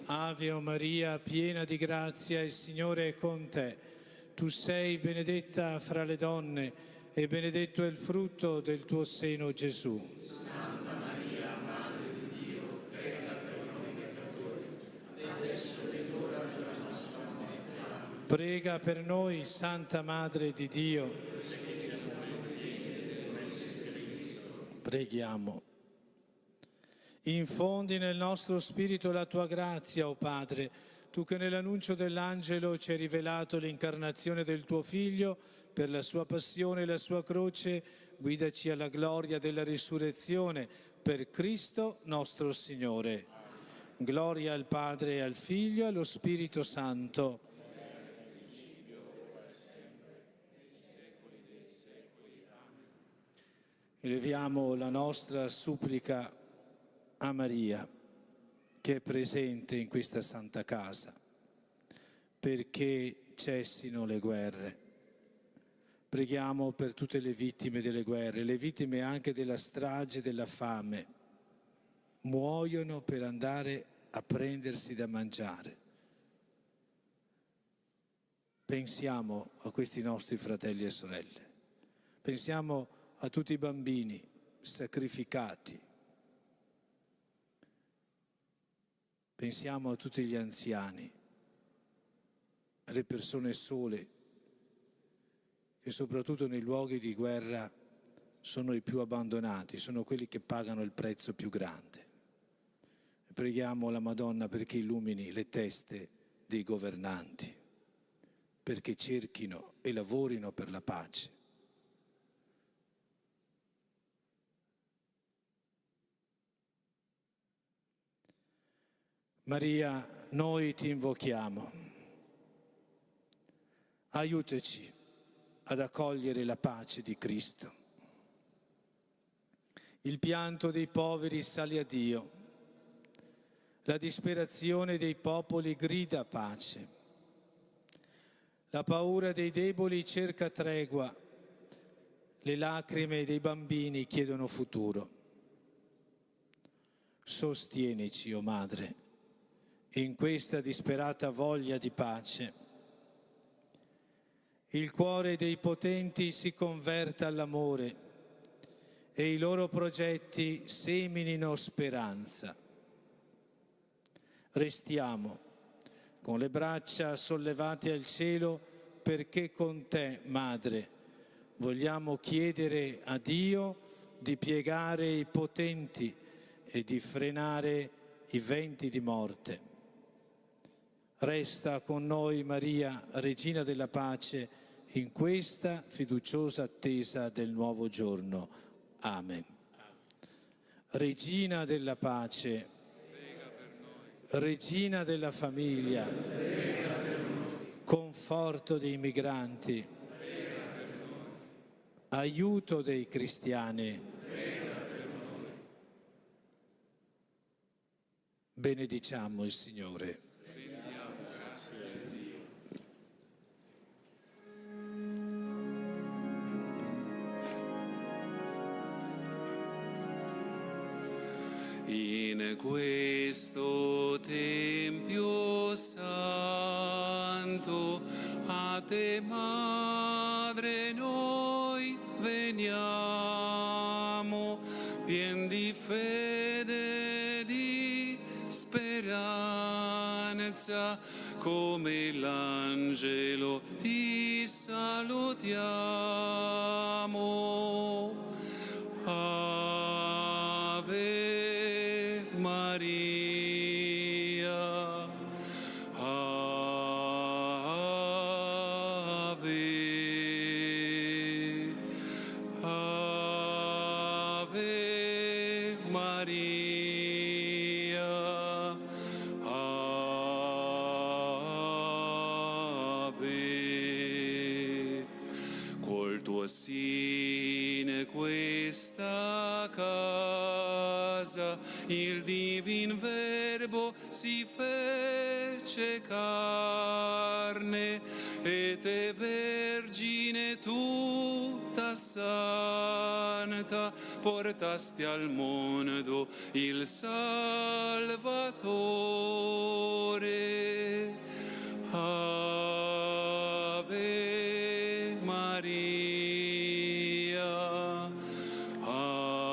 Ave Maria, piena di grazia, il Signore è con te. Tu sei benedetta fra le donne e benedetto è il frutto del tuo seno, Gesù. Santa Maria, Madre di Dio, prega per noi peccatori, adesso è l'ora della nostra morte. Amen. Prega per noi, Santa Madre di Dio. Preghiamo. Infondi nel nostro spirito la tua grazia, o Padre, tu che nell'annuncio dell'angelo ci hai rivelato l'incarnazione del tuo Figlio, per la sua passione e la sua croce, guidaci alla gloria della risurrezione, per Cristo nostro Signore. Gloria al Padre, al Figlio e allo Spirito Santo. Eleviamo la nostra supplica a Maria, che è presente in questa Santa Casa, perché cessino le guerre. Preghiamo per tutte le vittime delle guerre, le vittime anche della strage, della fame. Muoiono per andare a prendersi da mangiare. Pensiamo a questi nostri fratelli e sorelle. Pensiamo a tutti i bambini sacrificati. Pensiamo a tutti gli anziani, alle persone sole, che soprattutto nei luoghi di guerra sono i più abbandonati, sono quelli che pagano il prezzo più grande. Preghiamo la Madonna perché illumini le teste dei governanti, perché cerchino e lavorino per la pace. Maria, noi ti invochiamo. Aiutaci ad accogliere la pace di Cristo. Il pianto dei poveri sale a Dio. La disperazione dei popoli grida pace. La paura dei deboli cerca tregua. Le lacrime dei bambini chiedono futuro. Sostienici, o Madre, in questa disperata voglia di pace. Il cuore dei potenti si converta all'amore e i loro progetti seminino speranza. Restiamo con le braccia sollevate al cielo perché con te, Madre, vogliamo chiedere a Dio di piegare i potenti e di frenare i venti di morte. Resta con noi, Maria, Regina della Pace, in questa fiduciosa attesa del nuovo giorno. Amen. Regina della Pace, Regina della famiglia, conforto dei migranti, aiuto dei cristiani, benediciamo il Signore. In questo Tempio Santo, a te, Madre, noi veniamo, pien di fede e di speranza, come l'angelo ti salutiamo. Ave Maria, Ave, Ave Maria, Ave. Col tuo sì in questa casa il divin Verbo si fece carne e te Vergine tutta santa, portasti al mondo il Salvatore. Ave Maria, Ave,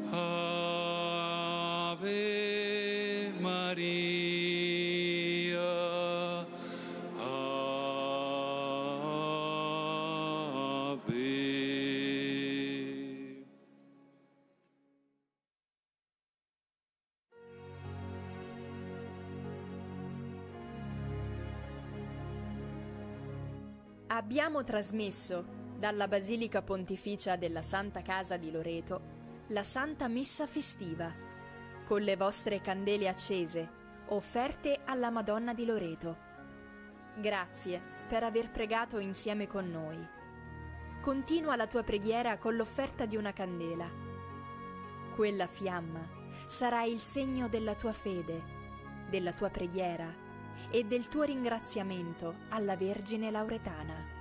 Ave Maria, Ave. Abbiamo trasmesso dalla Basilica Pontificia della Santa Casa di Loreto la Santa Messa festiva, con le vostre candele accese, offerte alla Madonna di Loreto. Grazie per aver pregato insieme con noi. Continua la tua preghiera con l'offerta di una candela. Quella fiamma sarà il segno della tua fede, della tua preghiera e del tuo ringraziamento alla Vergine Lauretana.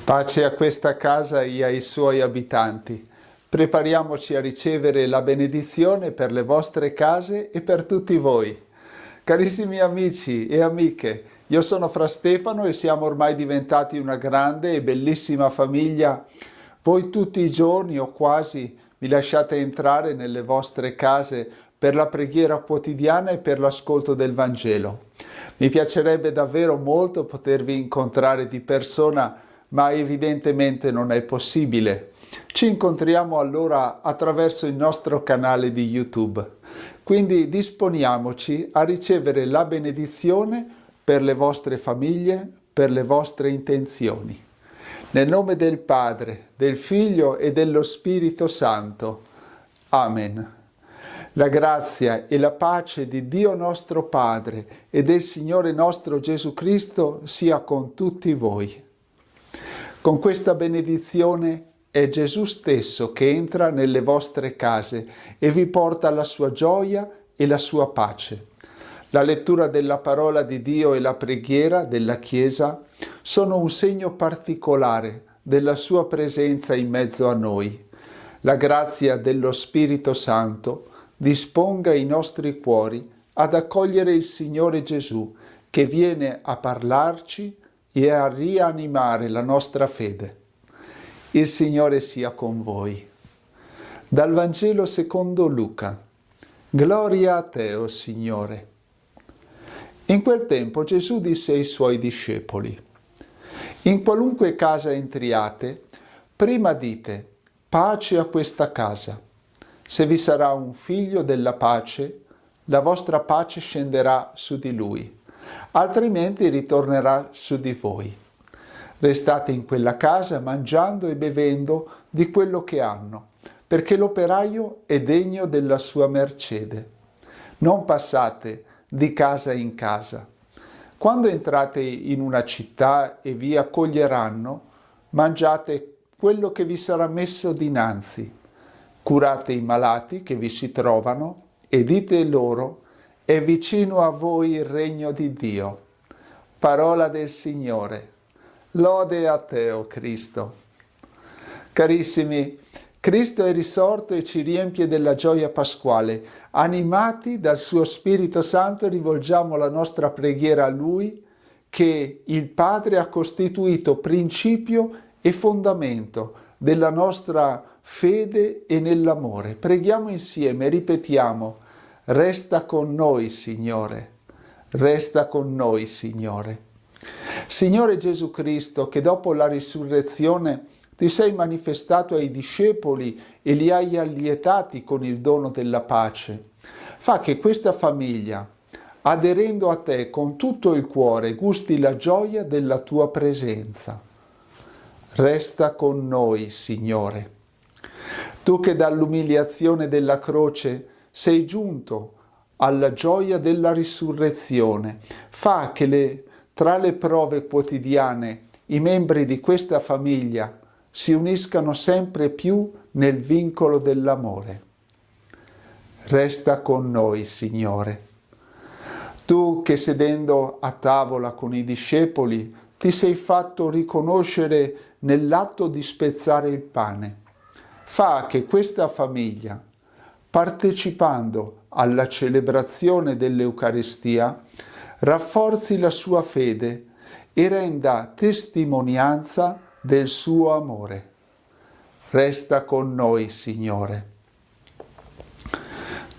Pace a questa casa e ai suoi abitanti. Prepariamoci a ricevere la benedizione per le vostre case e per tutti voi. Carissimi amici e amiche, io sono Fra Stefano e siamo ormai diventati una grande e bellissima famiglia. Voi tutti i giorni o quasi mi lasciate entrare nelle vostre case per la preghiera quotidiana e per l'ascolto del Vangelo. Mi piacerebbe davvero molto potervi incontrare di persona, ma evidentemente non è possibile. Ci incontriamo allora attraverso il nostro canale di YouTube. Quindi disponiamoci a ricevere la benedizione per le vostre famiglie, per le vostre intenzioni. Nel nome del Padre, del Figlio e dello Spirito Santo. Amen. La grazia e la pace di Dio nostro Padre e del Signore nostro Gesù Cristo sia con tutti voi. Con questa benedizione è Gesù stesso che entra nelle vostre case e vi porta la sua gioia e la sua pace. La lettura della parola di Dio e la preghiera della Chiesa sono un segno particolare della sua presenza in mezzo a noi. La grazia dello Spirito Santo disponga i nostri cuori ad accogliere il Signore Gesù, che viene a parlarci e a rianimare la nostra fede. Il Signore sia con voi. Dal Vangelo secondo Luca. Gloria a te, o Signore. In quel tempo Gesù disse ai suoi discepoli: in qualunque casa entriate, prima dite: pace a questa casa. Se vi sarà un figlio della pace, la vostra pace scenderà su di lui, altrimenti ritornerà su di voi. Restate in quella casa mangiando e bevendo di quello che hanno, perché l'operaio è degno della sua mercede. Non passate di casa in casa. Quando entrate in una città e vi accoglieranno, mangiate quello che vi sarà messo dinanzi. Curate i malati che vi si trovano e dite loro: è vicino a voi il regno di Dio. Parola del Signore. Lode a te, o Cristo. Carissimi, Cristo è risorto e ci riempie della gioia pasquale. Animati dal suo Spirito Santo rivolgiamo la nostra preghiera a Lui, che il Padre ha costituito principio e fondamento della nostra fede e nell'amore. Preghiamo insieme, ripetiamo: resta con noi, Signore. Resta con noi, Signore. Signore Gesù Cristo, che dopo la risurrezione ti sei manifestato ai discepoli e li hai allietati con il dono della pace, fa che questa famiglia, aderendo a te con tutto il cuore, gusti la gioia della tua presenza. Resta con noi, Signore. Tu che dall'umiliazione della croce sei giunto alla gioia della risurrezione, fa che tra le prove quotidiane i membri di questa famiglia si uniscano sempre più nel vincolo dell'amore. Resta con noi, Signore. Tu che sedendo a tavola con i discepoli ti sei fatto riconoscere nell'atto di spezzare il pane, fa che questa famiglia, partecipando alla celebrazione dell'Eucaristia, rafforzi la sua fede e renda testimonianza del suo amore. Resta con noi, Signore.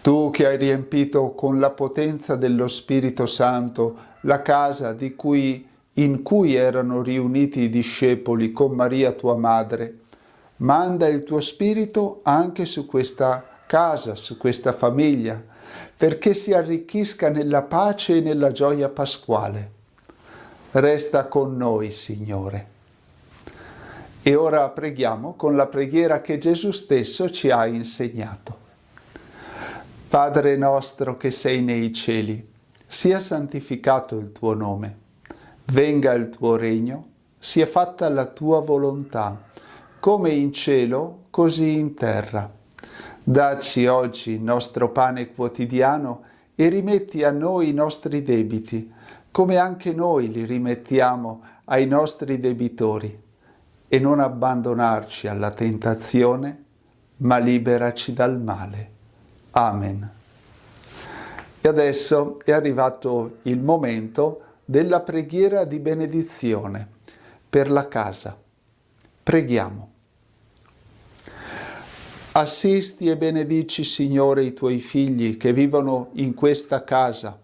Tu che hai riempito con la potenza dello Spirito Santo la casa in cui erano riuniti i discepoli con Maria tua madre, manda il tuo Spirito anche su questa casa, su questa famiglia, perché si arricchisca nella pace e nella gioia pasquale. Resta con noi, Signore. E ora preghiamo con la preghiera che Gesù stesso ci ha insegnato. Padre nostro che sei nei cieli, sia santificato il tuo nome. Venga il tuo regno, sia fatta la tua volontà, come in cielo, così in terra. Dacci oggi il nostro pane quotidiano e rimetti a noi i nostri debiti, come anche noi li rimettiamo ai nostri debitori. E non abbandonarci alla tentazione, ma liberaci dal male. Amen. E adesso è arrivato il momento della preghiera di benedizione per la casa. Preghiamo. Assisti e benedici, Signore, i tuoi figli che vivono in questa casa.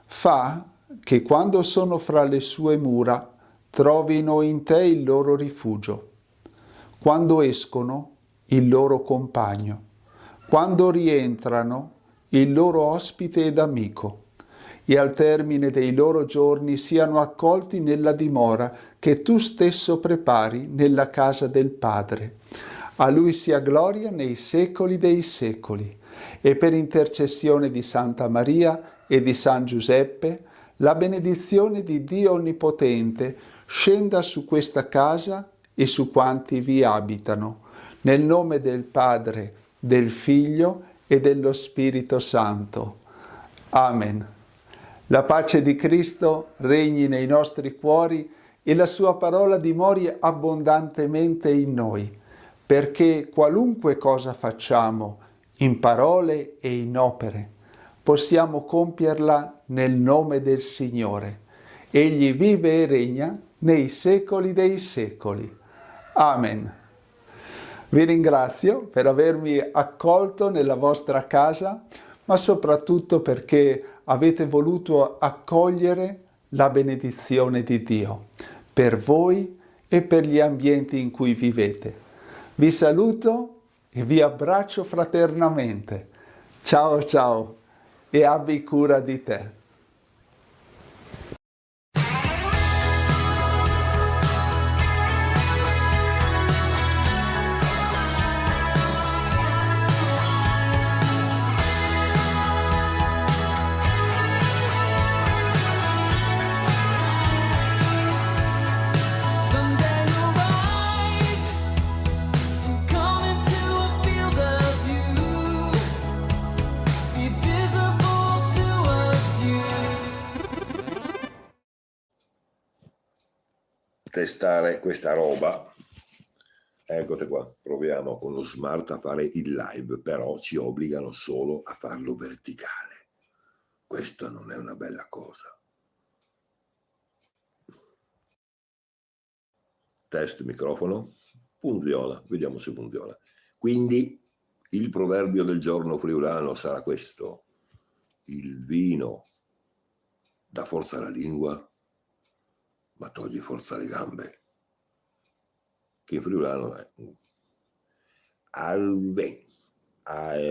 Fa che quando sono fra le sue mura trovino in te il loro rifugio. Quando escono, il loro compagno. Quando rientrano, il loro ospite ed amico. E al termine dei loro giorni siano accolti nella dimora che tu stesso prepari nella casa del Padre. A Lui sia gloria nei secoli dei secoli. E per intercessione di Santa Maria e di San Giuseppe, la benedizione di Dio Onnipotente scenda su questa casa e su quanti vi abitano. Nel nome del Padre, del Figlio e dello Spirito Santo. Amen. La pace di Cristo regni nei nostri cuori e la sua parola dimori abbondantemente in noi, perché qualunque cosa facciamo, in parole e in opere, possiamo compierla nel nome del Signore. Egli vive e regna nei secoli dei secoli. Amen. Vi ringrazio per avermi accolto nella vostra casa, ma soprattutto perché avete voluto accogliere la benedizione di Dio per voi e per gli ambienti in cui vivete. Vi saluto e vi abbraccio fraternamente. Ciao ciao e abbi cura di te. Testare questa roba, eccote qua, proviamo con lo smart a fare il live, però ci obbligano solo a farlo verticale. Questa non è una bella cosa. Test microfono, funziona, vediamo se funziona. Quindi il proverbio del giorno friulano sarà questo: il vino dà forza alla lingua, ma toglie forza alle gambe. Che in friulano è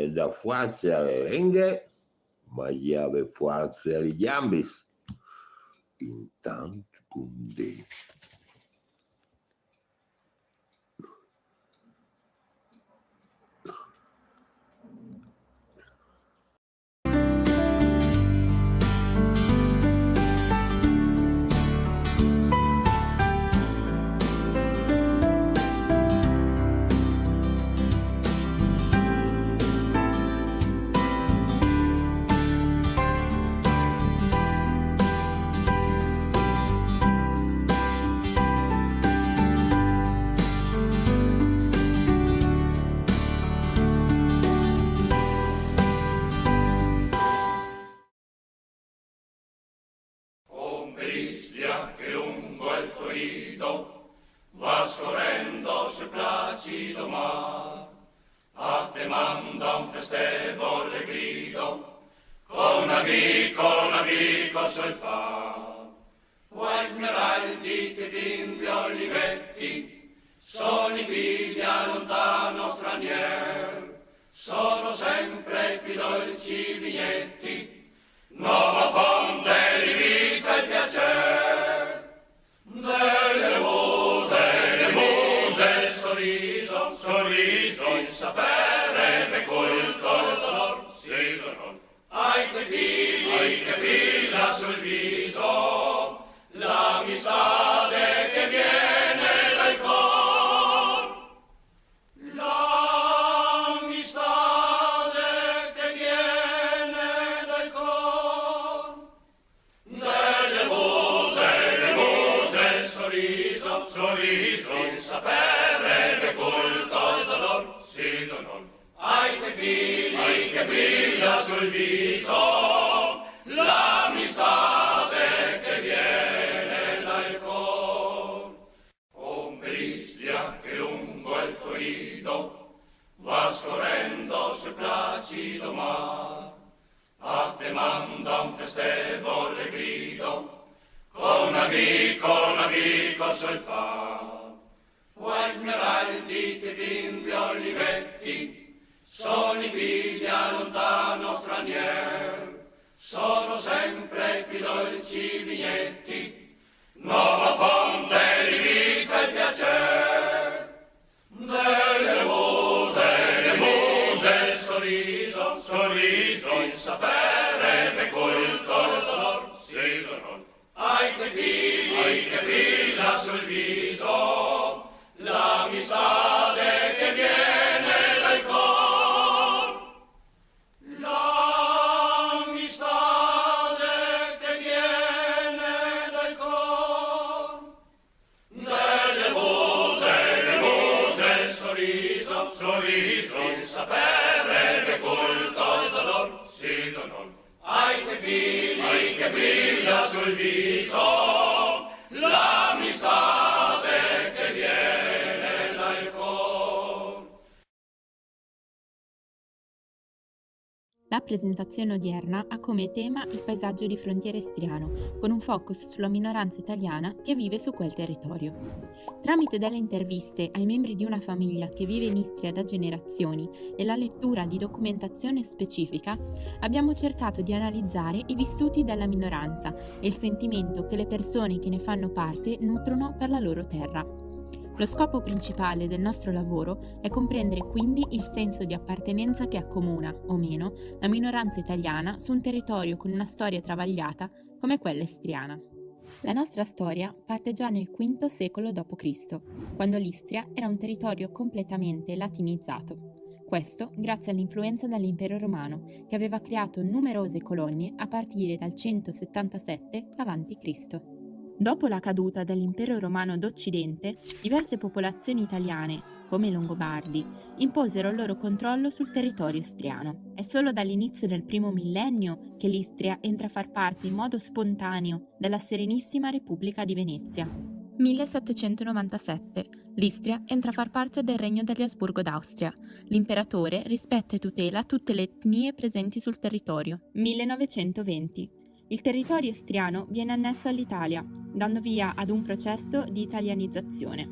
da forza alle lenghe, ma gli ave forza alle gambis. Intanto punti. Va scorrendo sul placido mar, a te manda un festevole grido, con amico sol fa. Vuoi smeraldi che bimbi olivetti, sono i figli a lontano stranier, sono sempre più dolci vignetti, nuova fonte di vita e piacer. Delle muse, il sorriso, il sapere, il culto, il dolor, sì, dolor. Ai tuoi figli che brilla sul viso, l'amistade che viene dal cor. L'amistade che viene dal cor. Delle muse, il sorriso, il sapere, il culto, il dolor, sì, dolor. Ai tuoi figli che brilla sul viso, l'amistade che viene dal cor. Ombrislia che lungo il corrido va scorrendo sul placido mar, a te manda un festevole grido, con amico sol fa. Vuoi smeraldi che bimbi olivetti, sono i figli a lontano stranier, sono sempre più dolci vignetti, nuova fonte di vita e piacer. Delle muse, il sorriso, il sapere, il culto, il dolor, sì, dolor. Ai tuoi figli che brilla sul viso, l'amistade che viene dal cor. L'amistade che viene dal cor. Delle muse, il sorriso, il sapere, il culto, il dolor, sì, dolor. La presentazione odierna ha come tema il paesaggio di frontiera istriano, con un focus sulla minoranza italiana che vive su quel territorio. Tramite delle interviste ai membri di una famiglia che vive in Istria da generazioni e la lettura di documentazione specifica, abbiamo cercato di analizzare i vissuti della minoranza e il sentimento che le persone che ne fanno parte nutrono per la loro terra. Lo scopo principale del nostro lavoro è comprendere quindi il senso di appartenenza che accomuna, o meno, la minoranza italiana su un territorio con una storia travagliata come quella istriana. La nostra storia parte già nel V secolo d.C., quando l'Istria era un territorio completamente latinizzato. Questo grazie all'influenza dell'impero romano, che aveva creato numerose colonie a partire dal 177 a.C. Dopo la caduta dell'impero romano d'Occidente, diverse popolazioni italiane, come i Longobardi, imposero il loro controllo sul territorio istriano. È solo dall'inizio del primo millennio che l'Istria entra a far parte in modo spontaneo della Serenissima Repubblica di Venezia. 1797. L'Istria entra a far parte del Regno degli Asburgo d'Austria. L'imperatore rispetta e tutela tutte le etnie presenti sul territorio. 1920. Il territorio istriano viene annesso all'Italia, dando via ad un processo di italianizzazione.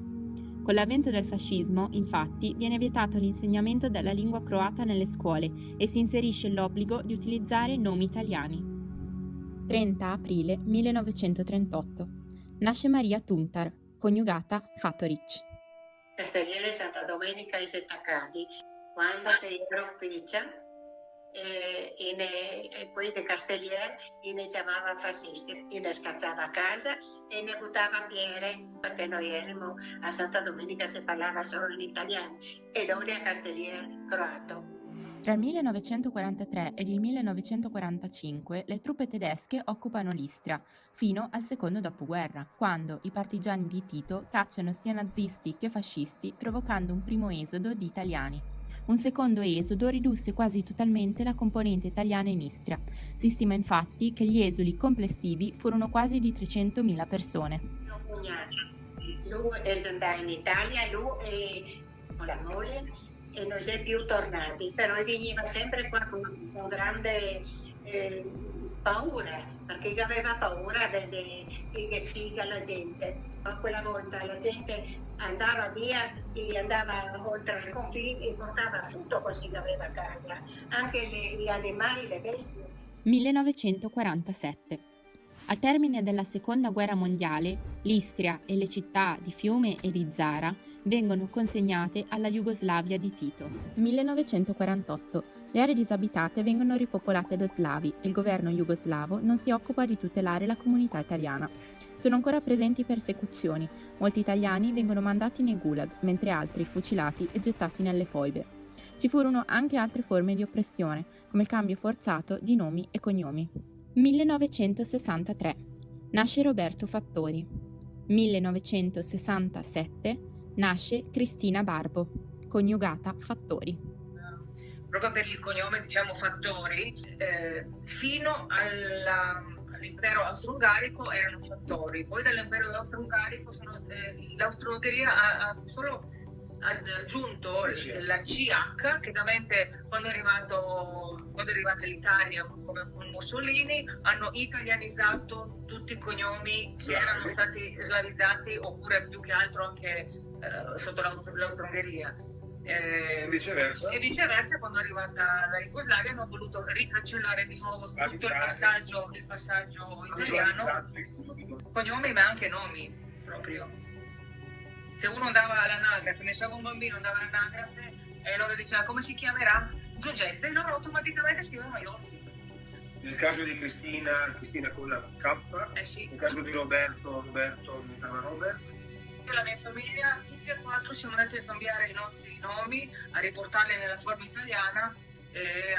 Con l'avvento del fascismo, infatti, viene vietato l'insegnamento della lingua croata nelle scuole e si inserisce l'obbligo di utilizzare nomi italiani. 30 aprile 1938. Nasce Maria Tuntar, coniugata Fatoric. Castelliere Santa Domenica e Settacadi, quando ero piccola. E poi di Castelliere ne chiamava fascisti, ne scazzava a casa e ne buttava pietre, perché noi eravamo a Santa Domenica, si parlava solo in italiano e noi a Castelliere croato. Tra il 1943 ed il 1945 le truppe tedesche occupano l'Istria, fino al secondo dopoguerra, quando i partigiani di Tito cacciano sia nazisti che fascisti, provocando un primo esodo di italiani. Un secondo esodo ridusse quasi totalmente la componente italiana in Istria. Si stima infatti che gli esuli complessivi furono quasi di 300.000 persone. Lui è andato in Italia, lui con la moglie, e non si è più tornati, però veniva sempre qua con grande paura, perché aveva paura che figa la gente. Ma quella volta la gente andava via e andava oltre il confine e portava tutto così che aveva a casa, anche gli animali, le bestie. 1947. Al termine della Seconda Guerra Mondiale, l'Istria e le città di Fiume e di Zara vengono consegnate alla Jugoslavia di Tito. 1948. Le aree disabitate vengono ripopolate da slavi e il governo jugoslavo non si occupa di tutelare la comunità italiana. Sono ancora presenti persecuzioni, molti italiani vengono mandati nei gulag, mentre altri fucilati e gettati nelle foibe. Ci furono anche altre forme di oppressione, come il cambio forzato di nomi e cognomi. 1963. Nasce Roberto Fattori. 1967. Nasce Cristina Barbo, coniugata Fattori. Proprio per il cognome, diciamo, Fattori, fino all'impero austro-ungarico erano Fattori, poi dall'impero austro-ungarico l'Austro-Ungheria ha solo aggiunto la CH, che ovviamente quando è arrivata l'Italia con Mussolini hanno italianizzato tutti i cognomi che erano stati slavizzati, oppure più che altro anche sotto l'Austro-Ungheria. E viceversa, quando è arrivata la Jugoslavia hanno voluto ricancellare di nuovo tutto il passaggio italiano, cognomi ma anche nomi proprio. Se uno andava all'anagrafe, ne stava un bambino, andava all'anagrafe e loro dicevano come si chiamerà? Giuseppe, e loro automaticamente scrivevano Iossi. Nel caso di Cristina con la K, sì. Nel caso di Roberto diventava Robert. La mia famiglia, tutti e quattro siamo andati a cambiare i nostri nomi, a riportarli nella forma italiana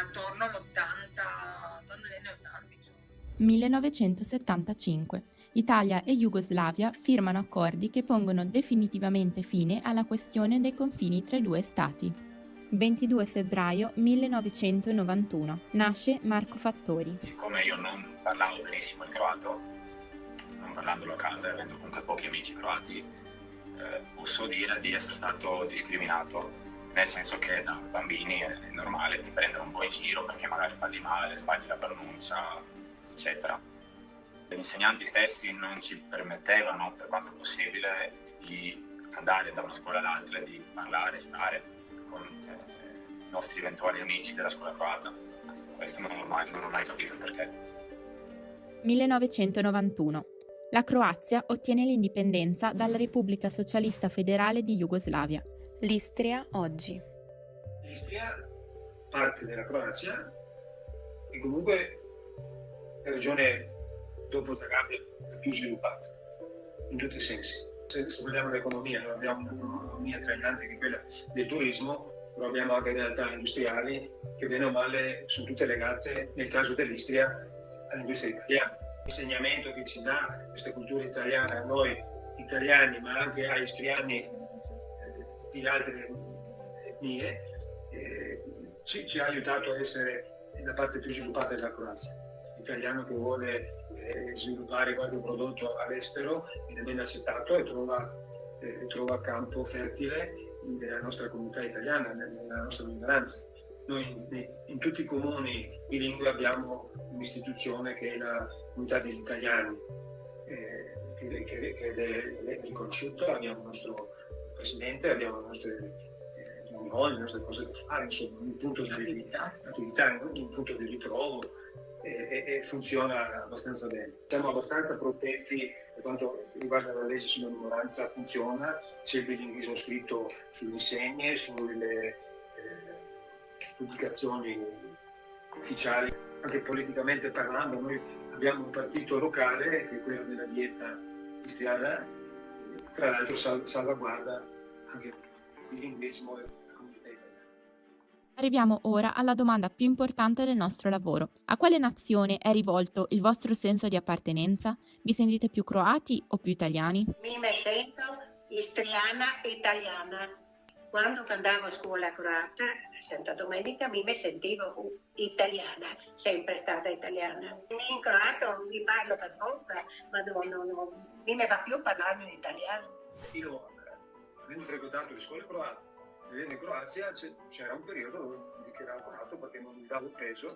attorno agli anni 80. 1975. Italia e Jugoslavia firmano accordi che pongono definitivamente fine alla questione dei confini tra i due stati. 22 febbraio 1991. Nasce Marco Fattori. Siccome io non parlavo benissimo il croato, non parlandolo a casa, avendo comunque pochi amici croati, posso dire di essere stato discriminato nel senso che da bambini è normale ti prendono un po' in giro perché magari parli male, sbagli la pronuncia, eccetera. Gli insegnanti stessi non ci permettevano, per quanto possibile, di andare da una scuola all'altra, di parlare, stare con i nostri eventuali amici della scuola croata. Questo non ho mai capito perché. 1991. La Croazia ottiene l'indipendenza dalla Repubblica Socialista Federale di Jugoslavia. L'Istria oggi. L'Istria, parte della Croazia, e comunque la regione dopo Zagabria è più sviluppata, in tutti i sensi. Se vogliamo l'economia, non abbiamo un'economia trainante che quella del turismo, però abbiamo anche realtà industriali che bene o male sono tutte legate, nel caso dell'Istria, all'industria italiana. L'insegnamento che ci dà questa cultura italiana a noi italiani, ma anche agli istriani di altre etnie, ci ha aiutato a essere la parte più sviluppata della Croazia. L'italiano che vuole sviluppare qualche prodotto all'estero viene ben accettato e trova campo fertile nella nostra comunità italiana, nella nostra minoranza. Noi in tutti i comuni bilingue abbiamo un'istituzione che è la comunità degli italiani, che è riconosciuta, abbiamo il nostro presidente, abbiamo le nostre riunioni, le nostre cose da fare, insomma, un punto di attività, un punto di ritrovo e funziona abbastanza bene. Siamo abbastanza protetti per quanto riguarda la legge sulla minoranza, funziona, c'è il bilinguismo scritto sulle insegne, sulle pubblicazioni ufficiali, anche politicamente parlando. Noi abbiamo un partito locale che è quello della Dieta istriana, tra l'altro salvaguarda anche il bilinguismo della comunità italiana. Arriviamo ora alla domanda più importante del nostro lavoro. A quale nazione è rivolto il vostro senso di appartenenza? Vi sentite più croati o più italiani? Mi sento istriana e italiana. Quando andavo a scuola croata, Santa Domenica, mi sentivo italiana, sempre stata italiana. In croato mi parlo per forza, ma non mi va più parlare in italiano. Io, avendo frequentato le scuole croate, vivendo in Croazia, c'era un periodo dove mi dichiaravo croato perché non mi davo peso,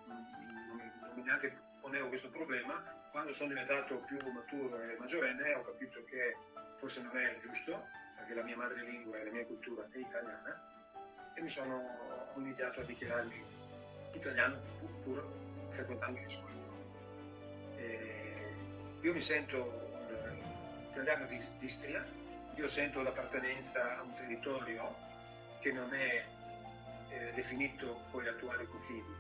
non mi neanche ponevo questo problema. Quando sono diventato più maturo e maggiorenne ho capito che forse non è giusto, perché la mia madrelingua e la mia cultura è italiana, e ho iniziato a dichiararmi italiano pur frequentando le scuole. Io mi sento italiano di Istria, io sento l'appartenenza a un territorio che non è definito con gli attuali confini.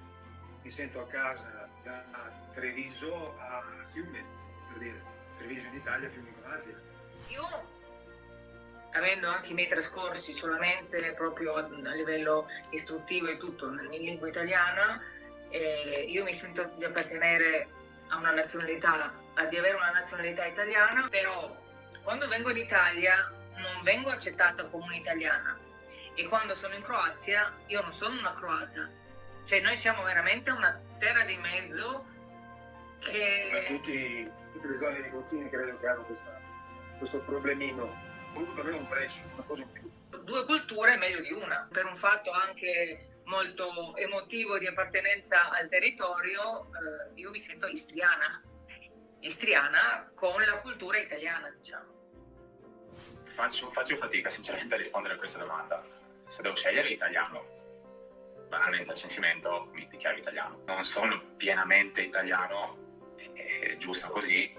Mi sento a casa da Treviso a Fiume, per dire, Treviso in Italia, Fiume in Croazia. Io, avendo anche i miei trascorsi solamente proprio a livello istruttivo e tutto in lingua italiana, io mi sento di appartenere a una nazionalità, di avere una nazionalità italiana, però quando vengo in Italia non vengo accettata come un'italiana, e quando sono in Croazia io non sono una croata, cioè noi siamo veramente una terra di mezzo che... Tutte le zone di confine credo che hanno questo problemino. Comunque aveva un prezzo, una cosa in più. Due culture è meglio di una, per un fatto anche molto emotivo di appartenenza al territorio. Io mi sento istriana con la cultura italiana, diciamo. Faccio fatica sinceramente a rispondere a questa domanda. Se devo scegliere l'italiano, banalmente al censimento mi dichiaro italiano. Non sono pienamente italiano, è giusto così.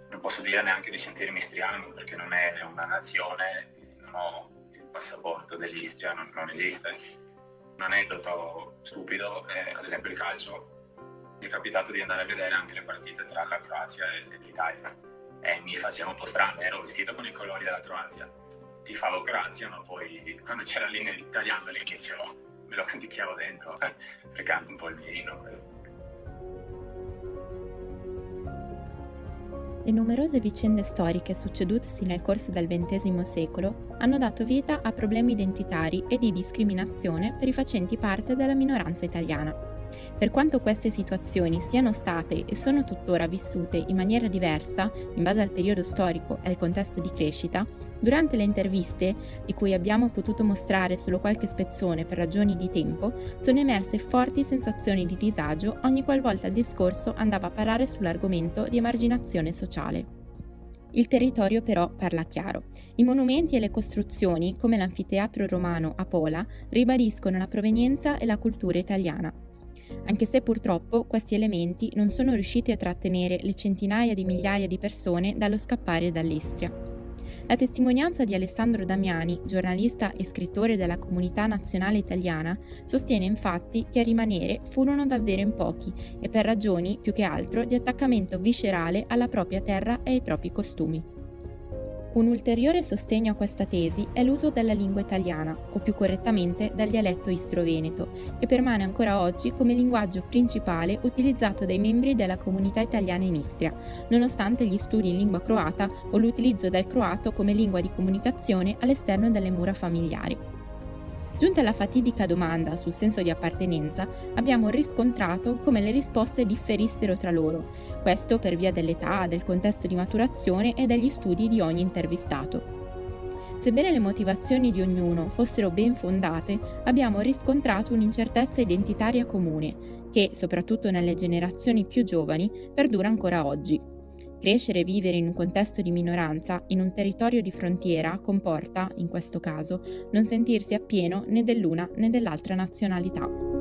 Non posso dire neanche di sentirmi istriano perché non è una nazione, non ho il passaporto dell'Istria, non esiste. Un aneddoto stupido è ad esempio il calcio. Mi è capitato di andare a vedere anche le partite tra la Croazia e l'Italia e mi faceva un po' strano, ero vestito con i colori della Croazia, tifavo Croazia, ma poi quando c'era l'inno italiano all'inizio me lo canticchiavo dentro, fregando un po' il mio inno. Le numerose vicende storiche succedutesi nel corso del XX secolo hanno dato vita a problemi identitari e di discriminazione per i facenti parte della minoranza italiana. Per quanto queste situazioni siano state e sono tuttora vissute in maniera diversa, in base al periodo storico e al contesto di crescita, durante le interviste, di cui abbiamo potuto mostrare solo qualche spezzone per ragioni di tempo, sono emerse forti sensazioni di disagio ogni qualvolta il discorso andava a parare sull'argomento di emarginazione sociale. Il territorio però parla chiaro. I monumenti e le costruzioni, come l'anfiteatro romano a Pola, ribadiscono la provenienza e la cultura italiana. Anche se purtroppo questi elementi non sono riusciti a trattenere le centinaia di migliaia di persone dallo scappare dall'Istria. La testimonianza di Alessandro Damiani, giornalista e scrittore della Comunità Nazionale Italiana, sostiene infatti che a rimanere furono davvero in pochi e per ragioni, più che altro, di attaccamento viscerale alla propria terra e ai propri costumi. Un ulteriore sostegno a questa tesi è l'uso della lingua italiana, o più correttamente del dialetto istro-veneto, che permane ancora oggi come linguaggio principale utilizzato dai membri della comunità italiana in Istria, nonostante gli studi in lingua croata o l'utilizzo del croato come lingua di comunicazione all'esterno delle mura familiari. Giunta la fatidica domanda sul senso di appartenenza, abbiamo riscontrato come le risposte differissero tra loro, questo per via dell'età, del contesto di maturazione e degli studi di ogni intervistato. Sebbene le motivazioni di ognuno fossero ben fondate, abbiamo riscontrato un'incertezza identitaria comune, che, soprattutto nelle generazioni più giovani, perdura ancora oggi. Crescere e vivere in un contesto di minoranza, in un territorio di frontiera, comporta, in questo caso, non sentirsi appieno né dell'una né dell'altra nazionalità.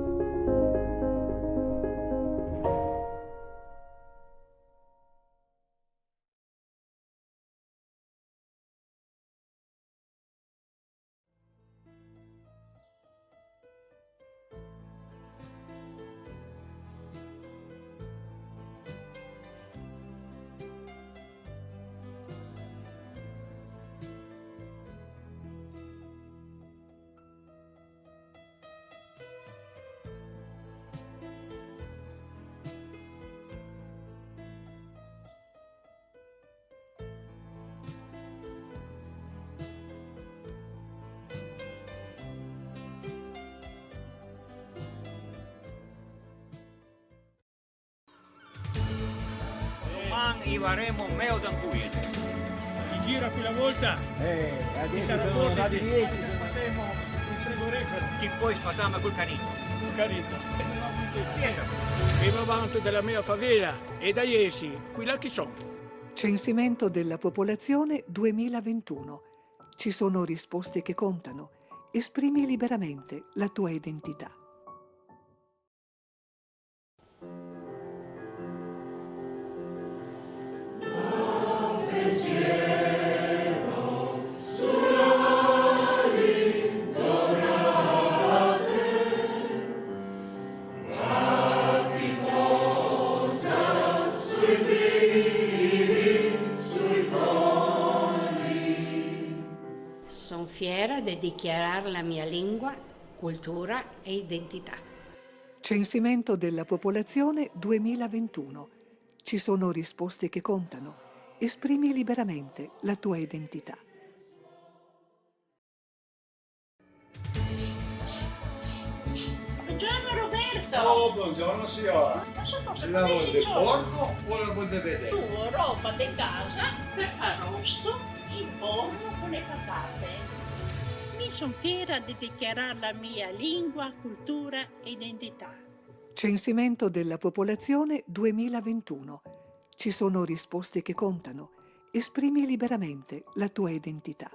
Arriveremo meglio da qui. Ti gira quella volta? Adesso sono andati 10. Faremo il frigorifero. Chi poi spatiamo col carino? Il carino. Vivo avanti della mia favela e da iesi, qui là chi sono? Censimento della popolazione 2021. Ci sono risposte che contano. Esprimi liberamente la tua identità. Sono fiera di dichiarare la mia lingua, cultura e identità. Censimento della popolazione 2021. Ci sono risposte che contano. Esprimi liberamente la tua identità. Buongiorno Roberto! Oh, buongiorno signora! Ma cosa La vuoi del porco o la vuoi vedere? Tu, roba di casa per far rosto in forno con le patate. Mi sono fiera di dichiarare la mia lingua, cultura e identità. Censimento della popolazione 2021. Ci sono risposte che contano. Esprimi liberamente la tua identità.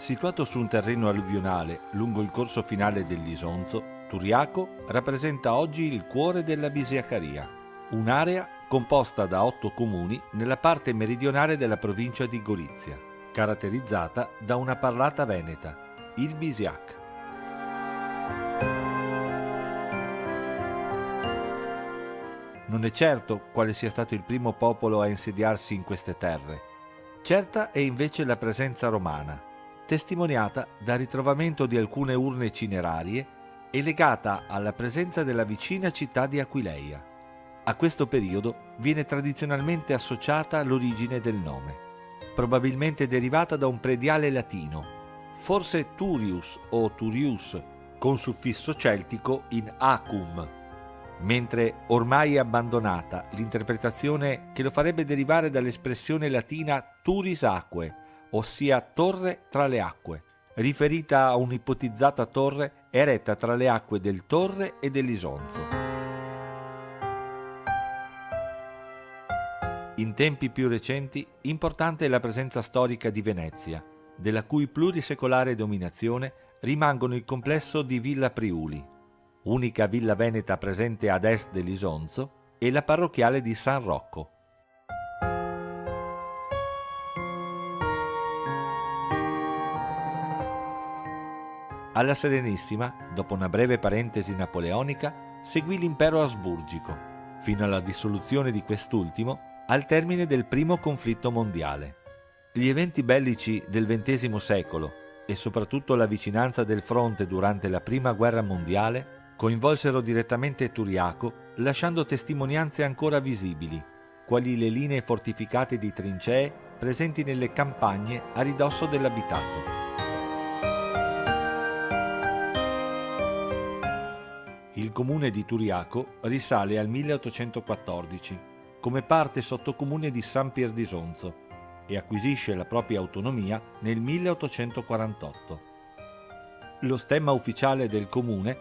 Situato su un terreno alluvionale lungo il corso finale dell'Isonzo, Turiaco rappresenta oggi il cuore della Bisiacaria, un'area composta da 8 comuni nella parte meridionale della provincia di Gorizia, caratterizzata da una parlata veneta, il Bisiac. Non è certo quale sia stato il primo popolo a insediarsi in queste terre. Certa è invece la presenza romana, testimoniata dal ritrovamento di alcune urne cinerarie e legata alla presenza della vicina città di Aquileia. A questo periodo viene tradizionalmente associata l'origine del nome, probabilmente derivata da un prediale latino, forse Turius o Turius, con suffisso celtico in acum, mentre ormai è abbandonata l'interpretazione che lo farebbe derivare dall'espressione latina turis aquae, ossia torre tra le acque, riferita a un'ipotizzata torre eretta tra le acque del Torre e dell'Isonzo. In tempi più recenti, importante è la presenza storica di Venezia, della cui plurisecolare dominazione rimangono il complesso di Villa Priuli, unica villa veneta presente ad est dell'Isonzo, e la parrocchiale di San Rocco. Alla Serenissima, dopo una breve parentesi napoleonica, seguì l'impero asburgico, fino alla dissoluzione di quest'ultimo al termine del primo conflitto mondiale. Gli eventi bellici del XX secolo e soprattutto la vicinanza del fronte durante la Prima Guerra Mondiale coinvolsero direttamente Turiaco, lasciando testimonianze ancora visibili, quali le linee fortificate di trincee presenti nelle campagne a ridosso dell'abitato. Il comune di Turiaco risale al 1814 come parte sottocomune di San Pier di Sonzo e acquisisce la propria autonomia nel 1848. Lo stemma ufficiale del comune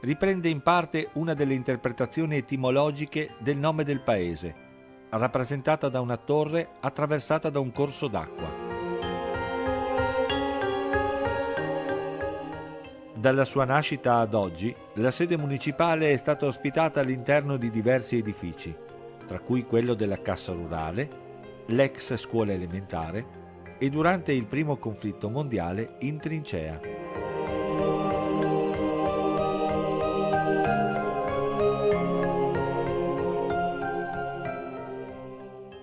riprende in parte una delle interpretazioni etimologiche del nome del paese, rappresentata da una torre attraversata da un corso d'acqua. Dalla sua nascita ad oggi, la sede municipale è stata ospitata all'interno di diversi edifici, tra cui quello della Cassa Rurale, l'ex scuola elementare e durante il primo conflitto mondiale in trincea.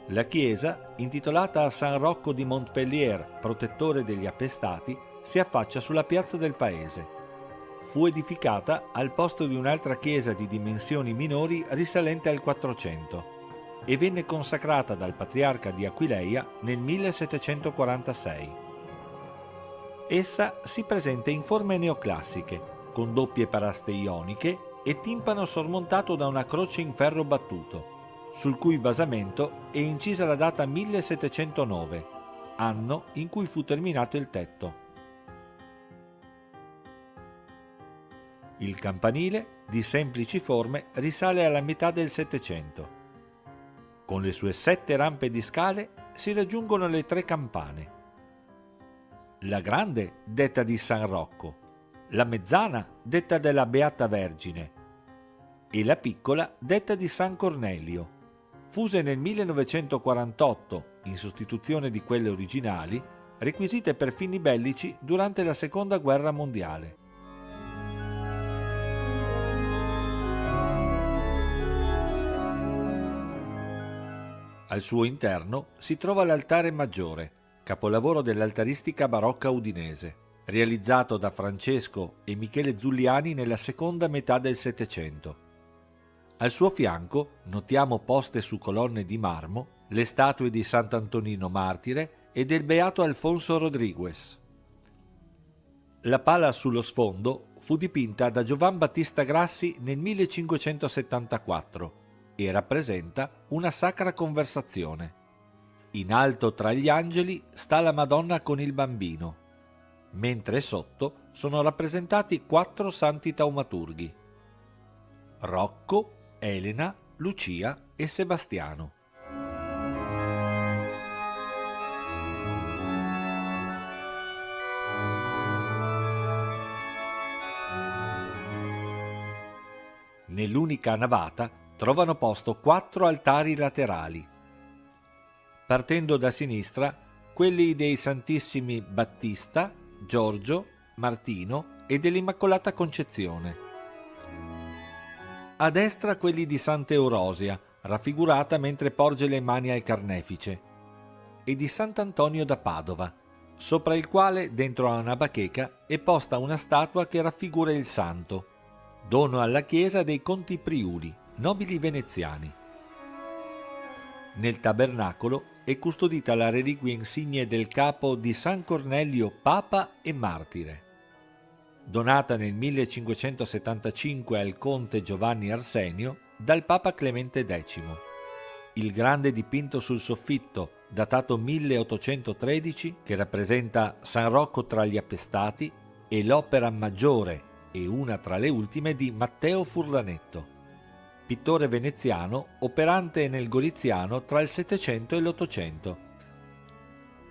La chiesa, intitolata a San Rocco di Montpellier, protettore degli appestati, si affaccia sulla piazza del paese. Fu edificata al posto di un'altra chiesa di dimensioni minori risalente al 400 e venne consacrata dal patriarca di Aquileia nel 1746. Essa si presenta in forme neoclassiche, con doppie paraste ioniche e timpano sormontato da una croce in ferro battuto, sul cui basamento è incisa la data 1709, anno in cui fu terminato il tetto. Il campanile, di semplici forme, risale alla metà del Settecento. Con le sue 7 rampe di scale si raggiungono le 3 campane. La grande, detta di San Rocco, la mezzana, detta della Beata Vergine, e la piccola, detta di San Cornelio, fuse nel 1948, in sostituzione di quelle originali, requisite per fini bellici durante la Seconda Guerra Mondiale. Al suo interno si trova l'altare maggiore, capolavoro dell'altaristica barocca udinese, realizzato da Francesco e Michele Zulliani nella seconda metà del Settecento. Al suo fianco notiamo poste su colonne di marmo le statue di Sant'Antonino Martire e del Beato Alfonso Rodriguez. La pala sullo sfondo fu dipinta da Giovan Battista Grassi nel 1574 e rappresenta una sacra conversazione. In alto tra gli angeli sta la Madonna con il bambino, mentre sotto sono rappresentati 4 santi taumaturghi: Rocco, Elena, Lucia e Sebastiano. Nell'unica navata trovano posto 4 altari laterali. Partendo da sinistra, quelli dei Santissimi Battista, Giorgio, Martino e dell'Immacolata Concezione. A destra quelli di Santa Eurosia, raffigurata mentre porge le mani al carnefice, e di Sant'Antonio da Padova, sopra il quale, dentro a una bacheca, è posta una statua che raffigura il santo, dono alla chiesa dei Conti Priuli, nobili veneziani. Nel tabernacolo è custodita la reliquia insigne del capo di San Cornelio Papa e Martire, donata nel 1575 al conte Giovanni Arsenio dal Papa Clemente X. Il grande dipinto sul soffitto, datato 1813, che rappresenta San Rocco tra gli Appestati, è l'opera maggiore e una tra le ultime di Matteo Furlanetto, pittore veneziano operante nel Goriziano tra il Settecento e l'Ottocento.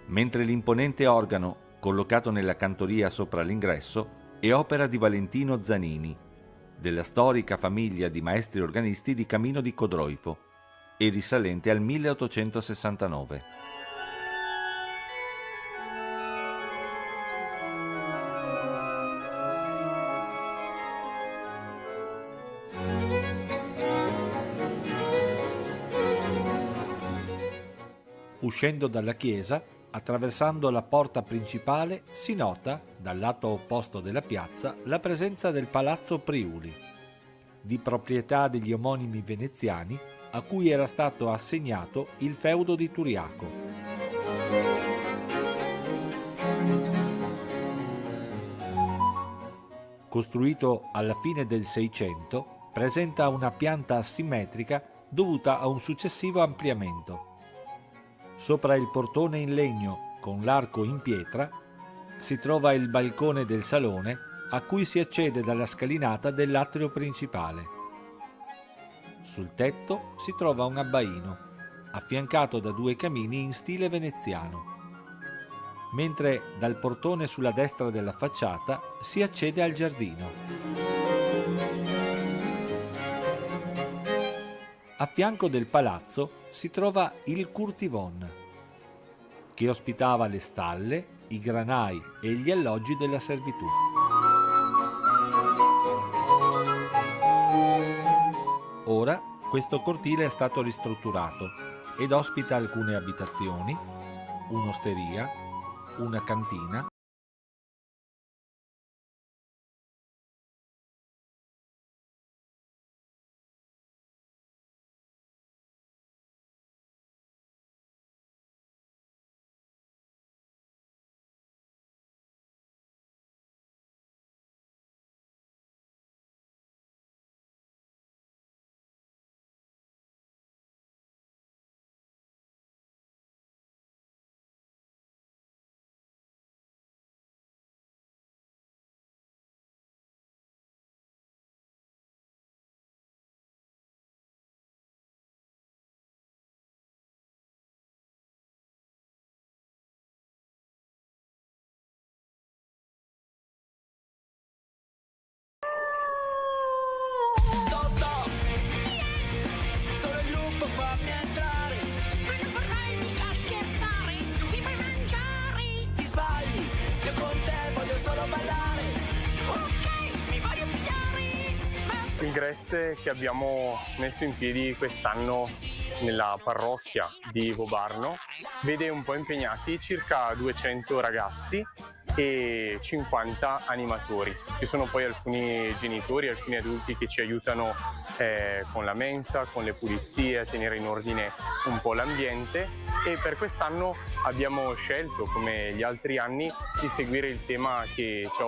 Mentre l'imponente organo, collocato nella cantoria sopra l'ingresso, è opera di Valentino Zanini, della storica famiglia di maestri organisti di Camino di Codroipo, e risalente al 1869. Uscendo dalla chiesa, attraversando la porta principale, si nota, dal lato opposto della piazza, la presenza del Palazzo Priuli, di proprietà degli omonimi veneziani, a cui era stato assegnato il feudo di Turiaco. Costruito alla fine del Seicento, presenta una pianta asimmetrica dovuta a un successivo ampliamento. Sopra il portone in legno con l'arco in pietra si trova il balcone del salone a cui si accede dalla scalinata dell'atrio principale. Sul tetto si trova un abbaino, affiancato da 2 camini in stile veneziano, mentre dal portone sulla destra della facciata si accede al giardino. A fianco del palazzo si trova il Curtivon, che ospitava le stalle, i granai e gli alloggi della servitù. Ora questo cortile è stato ristrutturato ed ospita alcune abitazioni, un'osteria, una cantina, Il Greste che abbiamo messo in piedi quest'anno nella parrocchia di Vobarno vede un po' impegnati circa 200 ragazzi e 50 animatori. Ci sono poi alcuni genitori, alcuni adulti che ci aiutano con la mensa, con le pulizie, a tenere in ordine un po' l'ambiente, e per quest'anno abbiamo scelto, come gli altri anni, di seguire il tema che ci ha